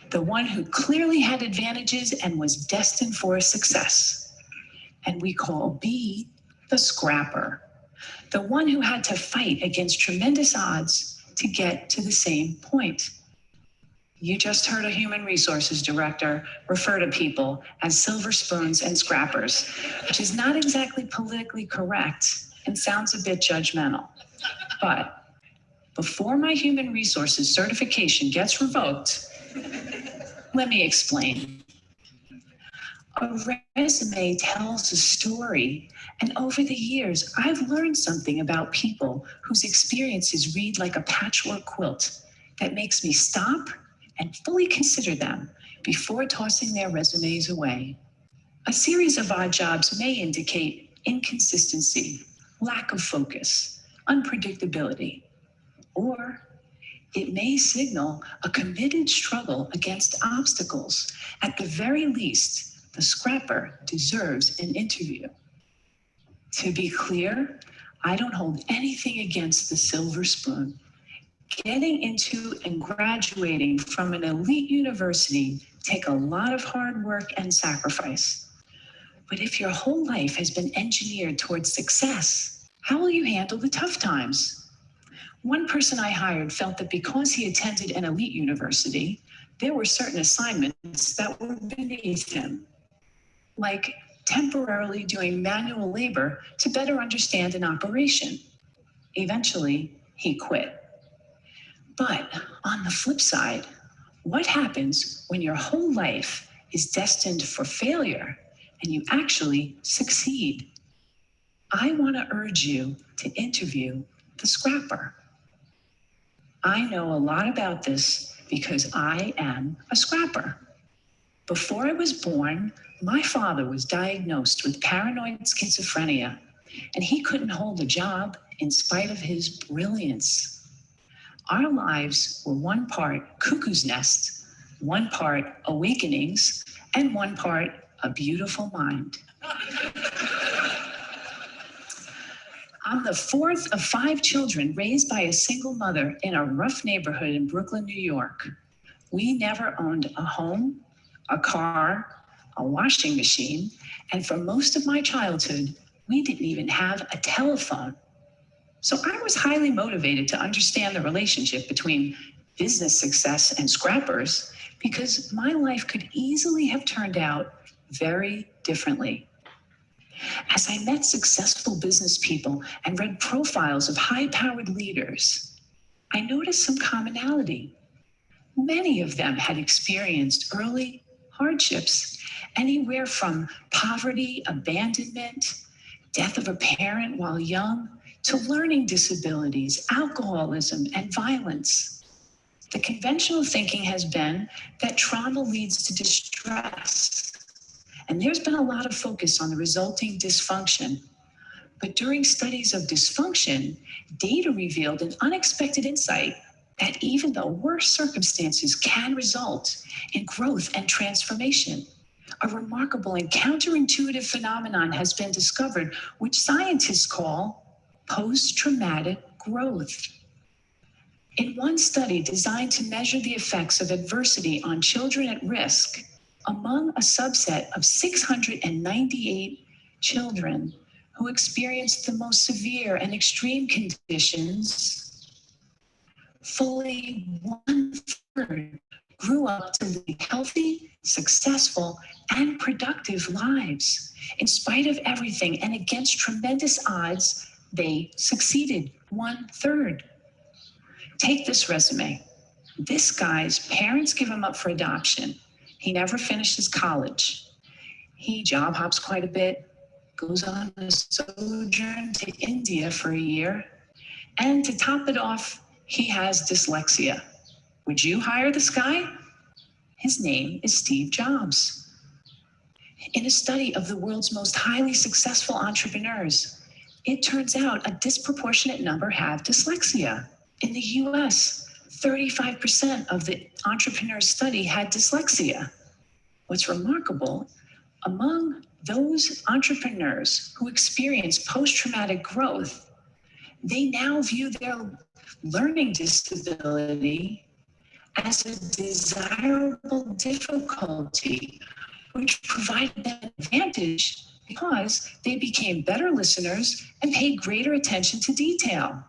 Speaker 3: the one who clearly had advantages and was destined for success. And we call B the scrapper, the one who had to fight against tremendous odds to get to the same point. You just heard a human resources director refer to people as silver spoons and scrappers, which is not exactly politically correct and sounds a bit judgmental. But before my human resources certification gets revoked, let me explain. A resume tells a story, and over the years, I've learned something about people whose experiences read like a patchwork quilt that makes me stop and fully consider them before tossing their resumes away. A series of odd jobs may indicate inconsistency, lack of focus, unpredictability, or it may signal a committed struggle against obstacles. At the very least, the scrapper deserves an interview. To be clear, I don't hold anything against the silver spoon. Getting into and graduating from an elite university take a lot of hard work and sacrifice. But if your whole life has been engineered towards success, how will you handle the tough times? One person I hired felt that because he attended an elite university, there were certain assignments that were beneath him, like temporarily doing manual labor to better understand an operation. Eventually, he quit. But on the flip side, what happens when your whole life is destined for failure and you actually succeed? I want to urge you to interview the scrapper. I know a lot about this because I am a scrapper. Before I was born, my father was diagnosed with paranoid schizophrenia, and he couldn't hold a job in spite of his brilliance. Our lives were one part cuckoo's nest, one part awakenings, and one part a beautiful mind. I'm the fourth of 5 children raised by a single mother in a rough neighborhood in Brooklyn, New York. We never owned a home, a car, a washing machine, and for most of my childhood, we didn't even have a telephone. So I was highly motivated to understand the relationship between business success and scrappers because my life could easily have turned out very differently. As I met successful business people and read profiles of high-powered leaders, I noticed some commonality. Many of them had experienced early hardships, anywhere from poverty, abandonment, death of a parent while young, to learning disabilities, alcoholism, and violence. The conventional thinking has been that trauma leads to distress, and there's been a lot of focus on the resulting dysfunction. But during studies of dysfunction, data revealed an unexpected insight that even the worst circumstances can result in growth and transformation. A remarkable and counterintuitive phenomenon has been discovered, which scientists call post-traumatic growth. In one study designed to measure the effects of adversity on children at risk, among a subset of 698 children who experienced the most severe and extreme conditions, fully 1/3 grew up to lead healthy, successful, and productive lives. In spite of everything and against tremendous odds, they succeeded 1/3. Take this resume. This guy's parents give him up for adoption. He never finishes college. He job hops quite a bit, goes on a sojourn to India for a year, and to top it off, he has dyslexia. Would you hire this guy? His name is Steve Jobs. In a study of the world's most highly successful entrepreneurs, it turns out a disproportionate number have dyslexia. In the US, 35% of the entrepreneurs studied had dyslexia. What's remarkable, among those entrepreneurs who experience post-traumatic growth, they now view their learning disability as a desirable difficulty, which provided them an advantage because they became better listeners and paid greater attention to detail.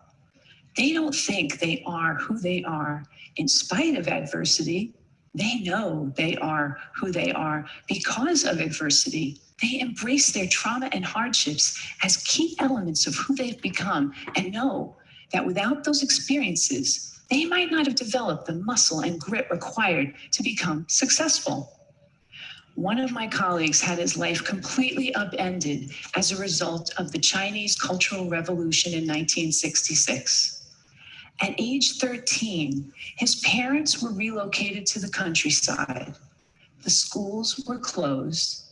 Speaker 3: They don't think they are who they are in spite of adversity. They know they are who they are because of adversity. They embrace their trauma and hardships as key elements of who they've become and know that without those experiences, they might not have developed the muscle and grit required to become successful. One of my colleagues had his life completely upended as a result of the Chinese Cultural Revolution in 1966. At age 13, his parents were relocated to the countryside. The schools were closed,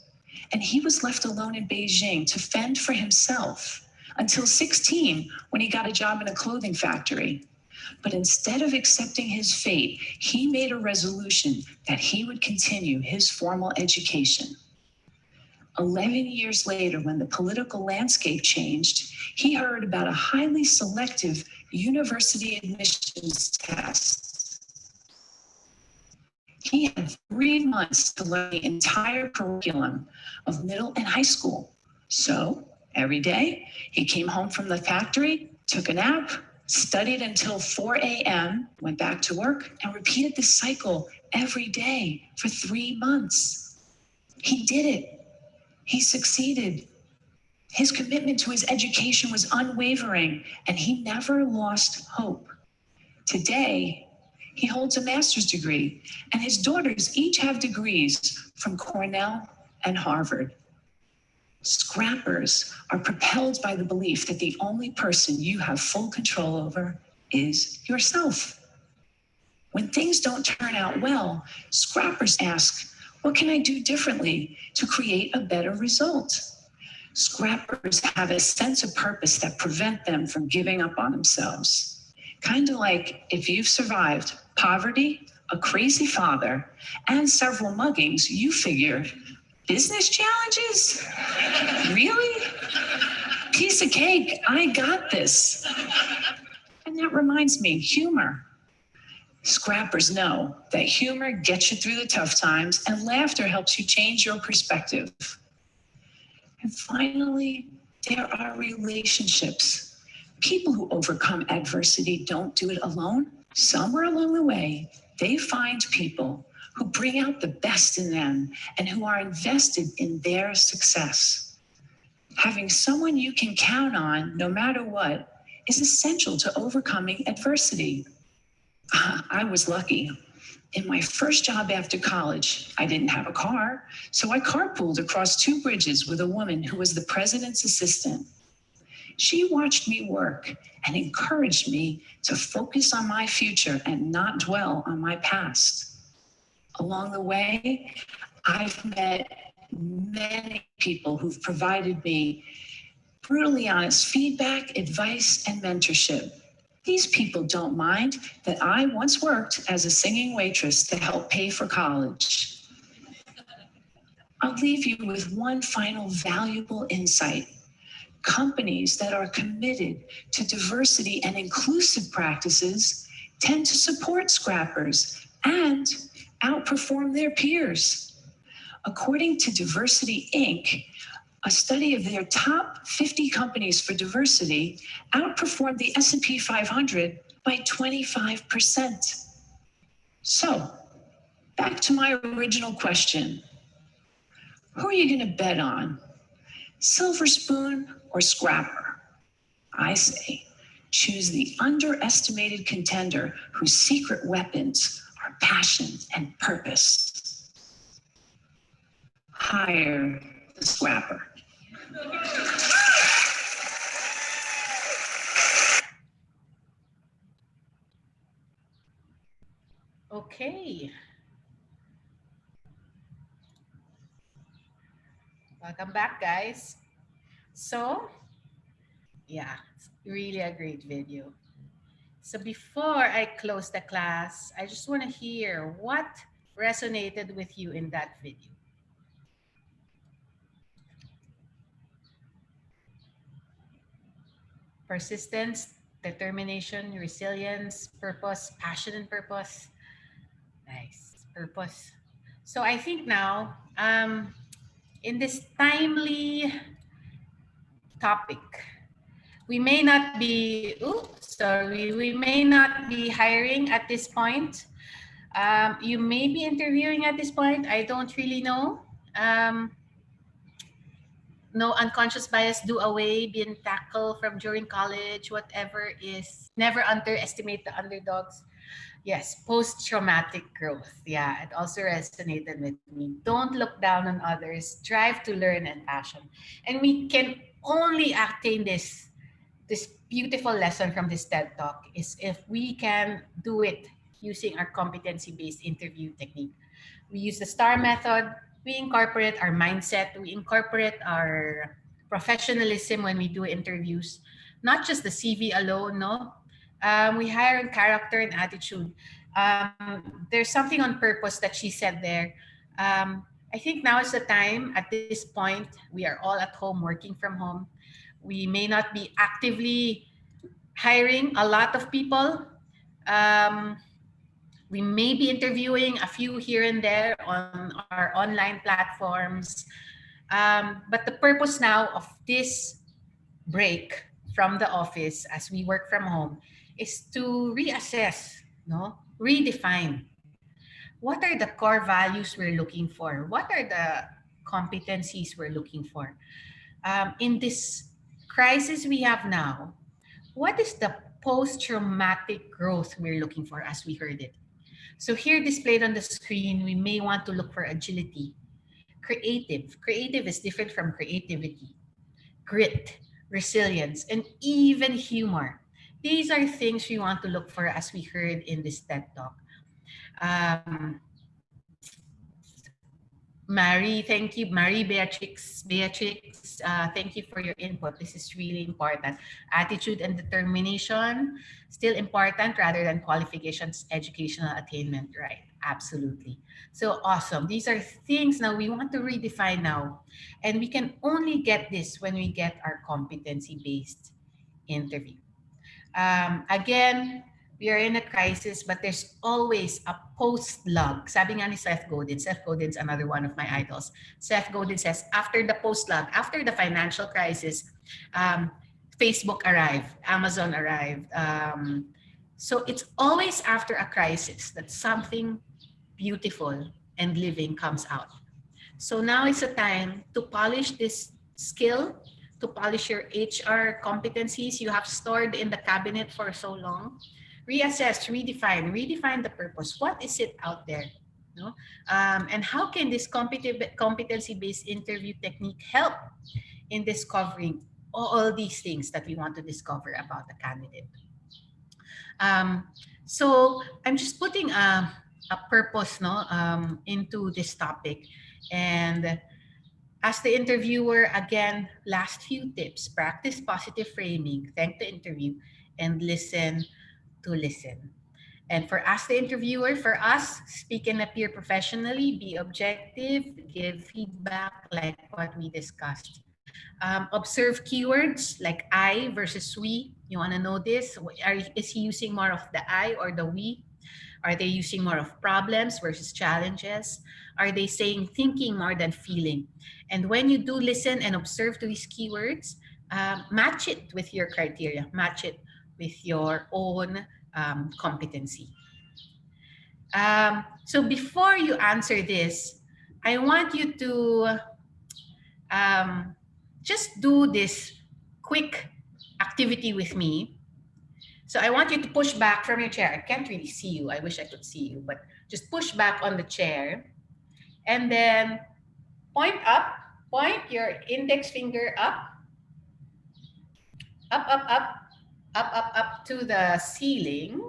Speaker 3: and he was left alone in Beijing to fend for himself until 16, when he got a job in a clothing factory. But instead of accepting his fate, he made a resolution that he would continue his formal education. 11 years later, when the political landscape changed, he heard about a highly selective university admissions test. He had 3 months to learn the entire curriculum of middle and high school. So every day, he came home from the factory, took a nap, studied until 4 a.m., went back to work, and repeated this cycle every day for 3 months. He did it. He succeeded. His commitment to his education was unwavering, and he never lost hope. Today, he holds a master's degree, and his daughters each have degrees from Cornell and Harvard. Scrappers are propelled by the belief that the only person you have full control over is yourself. When things don't turn out well, scrappers ask, what can I do differently to create a better result? Scrappers have a sense of purpose that prevent them from giving up on themselves. Kind of like if you've survived poverty, a crazy father, and several muggings, you figure, business challenges? Really? Piece of cake, I got this. And that reminds me, humor. Scrappers know that humor gets you through the tough times and laughter helps you change your perspective. And finally, there are relationships. People who overcome adversity don't do it alone. Somewhere along the way, they find people who bring out the best in them and who are invested in their success. Having someone you can count on, no matter what, is essential to overcoming adversity. I was lucky. In my first job after college, I didn't have a car, so I carpooled across 2 bridges with a woman who was the president's assistant. She watched me work and encouraged me to focus on my future and not dwell on my past. Along the way, I've met many people who've provided me brutally honest feedback, advice, and mentorship. These people don't mind that I once worked as a singing waitress to help pay for college. I'll leave you with one final valuable insight. Companies that are committed to diversity and inclusive practices tend to support scrappers and outperform their peers. According to Diversity Inc., a study of their top 50 companies for diversity outperformed the S&P 500 by 25%. So, back to my original question. Who are you going to bet on? Silver spoon or scrapper? I say, choose the underestimated contender whose secret weapons are passion and purpose. Hire the scrapper.
Speaker 1: Okay. Welcome back, guys. So, yeah, it's really a great video. So before I close the class, I just want to hear what resonated with you in that video. Persistence, determination, resilience, purpose, passion, and purpose. Nice. Purpose. So I think now, in this timely topic, we may not be, we may not be hiring at this point. You may be interviewing at this point. I don't really know. No, unconscious bias, do away, being tackled from during college, whatever is, never underestimate the underdogs. Yes, post-traumatic growth. Yeah, it also resonated with me. Don't look down on others. Strive to learn and passion. And we can only attain this beautiful lesson from this TED Talk is if we can do it using our competency-based interview technique. We use the STAR method. We incorporate our mindset. We incorporate our professionalism when we do interviews. Not just the CV alone, no. We hire character and attitude. There's something on purpose that she said there. I think now is the time. At this point, we are all at home working from home. We may not be actively hiring a lot of people. Um, we may be interviewing a few here and there on our online platforms. But the purpose now of this break from the office as we work from home is to reassess, no? Redefine. What are the core values we're looking for? What are the competencies we're looking for? In this crisis we have now, what is the post-traumatic growth we're looking for as we heard it? So here displayed on the screen, we may want to look for agility, creative. Creative is different from creativity, grit, resilience, and even humor. These are things we want to look for as we heard in this TED Talk. Um, Marie, thank you. Marie Beatrix, thank you for your input. This is really important. Attitude and determination, still important rather than qualifications, educational attainment, right? Absolutely. So awesome. These are things now we want to redefine now. And we can only get this when we get our competency-based interview. Again, we are in a crisis, but there's always a post-log. Sabi nga ni Seth Godin's another one of my idols. Seth Godin says, after the post-log, after the financial crisis, um, Facebook arrived, Amazon arrived. So it's always after a crisis that something beautiful and living comes out. So now is the time to polish this skill, to polish your HR competencies you have stored in the cabinet for so long. Reassess, redefine the purpose. What is it out there? No? And how can this competency-based interview technique help in discovering all these things that we want to discover about the candidate? So I'm just putting a purpose, no, into this topic. And as the interviewer, again, last few tips: practice positive framing, thank the interview, and listen to listen. And for us, the interviewer, for us, speak and appear professionally, be objective, give feedback like what we discussed. Observe keywords like I versus we. You want to know this? Is he using more of the I or the we? Are they using more of problems versus challenges? Are they saying thinking more than feeling? And when you do listen and observe to these keywords, match it with your criteria, match it with your own competency. So before you answer this, I want you to just do this quick activity with me. So I want you to push back from your chair. I can't really see you. I wish I could see you, but just push back on the chair and then point up, point your index finger up, up, up, up, up, up, up to the ceiling.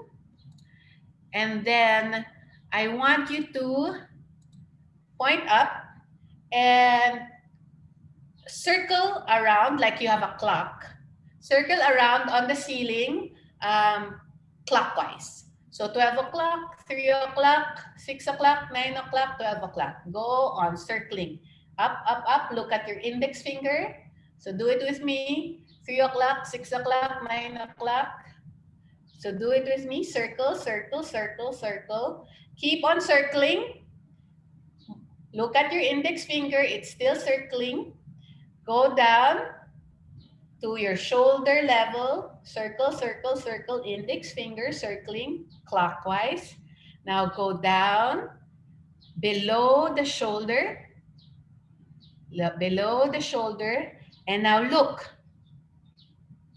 Speaker 1: And then I want you to point up and circle around like you have a clock. Circle around on the ceiling clockwise. So 12 o'clock, 3 o'clock, 6 o'clock, 9 o'clock, 12 o'clock. Go on circling. Up, up, up. Look at your index finger. So do it with me. 3 o'clock, 6 o'clock, 9 o'clock. So do it with me. Circle, circle, circle, circle. Keep on circling. Look at your index finger. It's still circling. Go down to your shoulder level. Circle, circle, circle. Index finger circling clockwise. Now go down below the shoulder. Below the shoulder. And now look.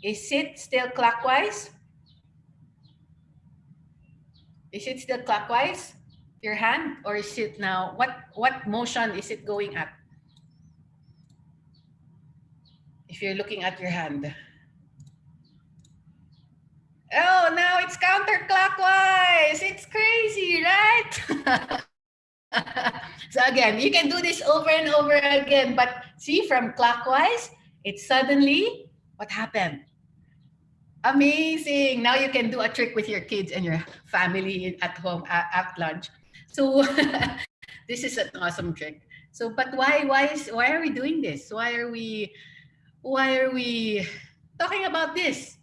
Speaker 1: Is it still clockwise? Is it still clockwise? Your hand? Or is it now, what motion is it going at? If you're looking at your hand. Oh, now it's counterclockwise. It's crazy, right? So again, you can do this over and over again. But see, from clockwise, it's suddenly, what happened? Amazing. Now you can do a trick with your kids and your family at home at lunch. So this is an awesome trick. So, but why are we doing this? Why are we talking about this?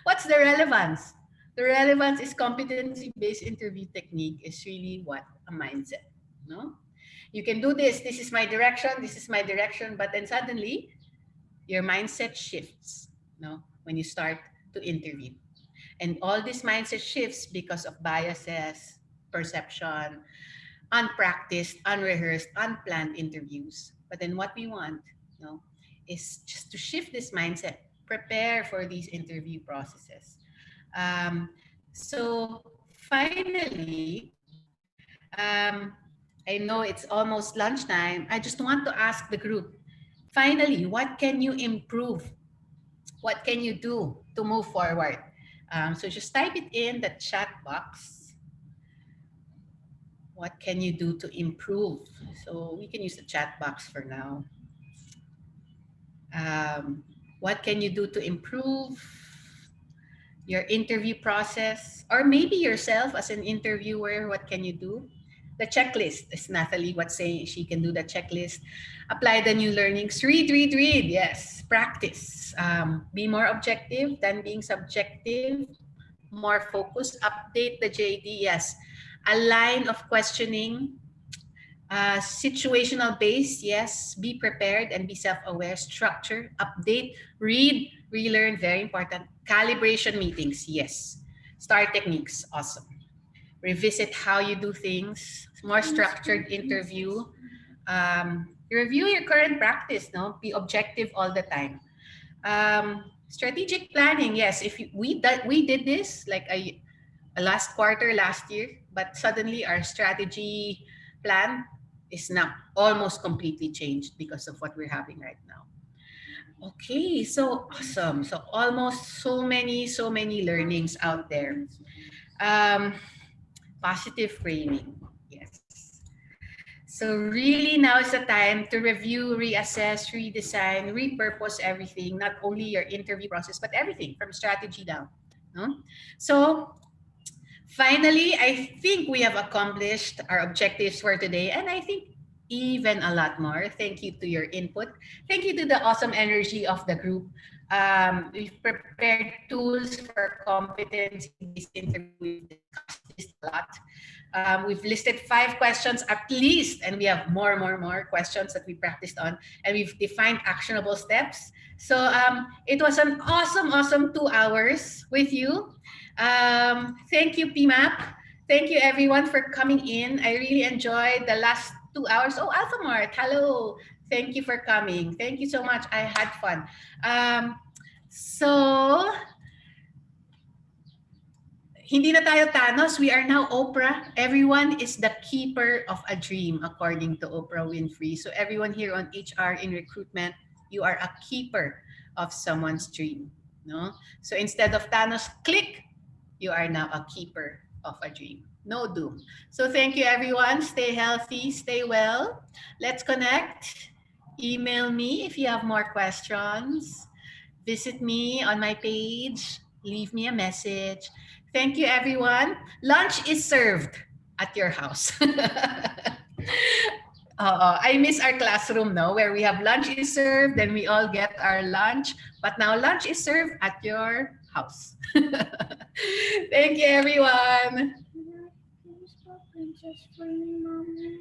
Speaker 1: What's the relevance? The relevance is competency-based interview technique is really what? A mindset. No? You can do this. This is my direction. This is my direction. But then suddenly, your mindset shifts. No? When you start to interview. And all this mindset shifts because of biases, perception, unpracticed, unrehearsed, unplanned interviews. But then what we want, no, is just to shift this mindset, prepare for these interview processes. So finally, I know it's almost lunchtime. I just want to ask the group, finally, what can you improve? What can you do to move forward? So just type it in the chat box. What can you do to improve? So we can use the chat box for now. What can you do to improve your interview process? Or maybe yourself as an interviewer, what can you do? The checklist, as Nathalie was saying, she can do the checklist. Apply the new learnings. Read, read, read. Yes, practice. Be more objective than being subjective. More focused. Update the JD. Yes. A line of questioning. Situational based. Yes. Be prepared and be self-aware. Structure. Update. Read. Relearn. Very important. Calibration meetings. Yes. Star techniques. Awesome. Revisit how you do things, more structured interview. Review your current practice, no? Be objective all the time. Strategic planning, yes. If we did this like a last quarter last year, but suddenly our strategy plan is now almost completely changed because of what we're having right now. Okay, so awesome. So almost so many learnings out there. Positive framing, yes. So really now is the time to review, reassess, redesign, repurpose everything, not only your interview process, but everything from strategy down. No? So finally, I think we have accomplished our objectives for today, and I think even a lot more. Thank you to your input. Thank you to the awesome energy of the group. We've prepared tools for competency-based interview. We've discussed this a lot. We've listed 5 questions at least, and we have more questions that we practiced on, and we've defined actionable steps. So it was an awesome 2 hours with you. Thank you, PMAP. Thank you, everyone, for coming in. I really enjoyed the last 2 hours. Oh, Alphamart, hello. Thank you for coming. Thank you so much. I had fun. So, hindi na tayo Thanos. We are now Oprah. Everyone is the keeper of a dream, according to Oprah Winfrey. So everyone here on HR in recruitment, you are a keeper of someone's dream. No? So instead of Thanos, click, you are now a keeper of a dream. No doom. So thank you, everyone. Stay healthy, stay well. Let's connect. Email me if you have more questions. Visit me on my page. Leave me a message. Thank you, everyone. Lunch is served at your house. I miss our classroom now where we have lunch is served, then we all get our lunch. But now lunch is served at your house. Thank you, everyone.
Speaker 2: Princess for me, mommy.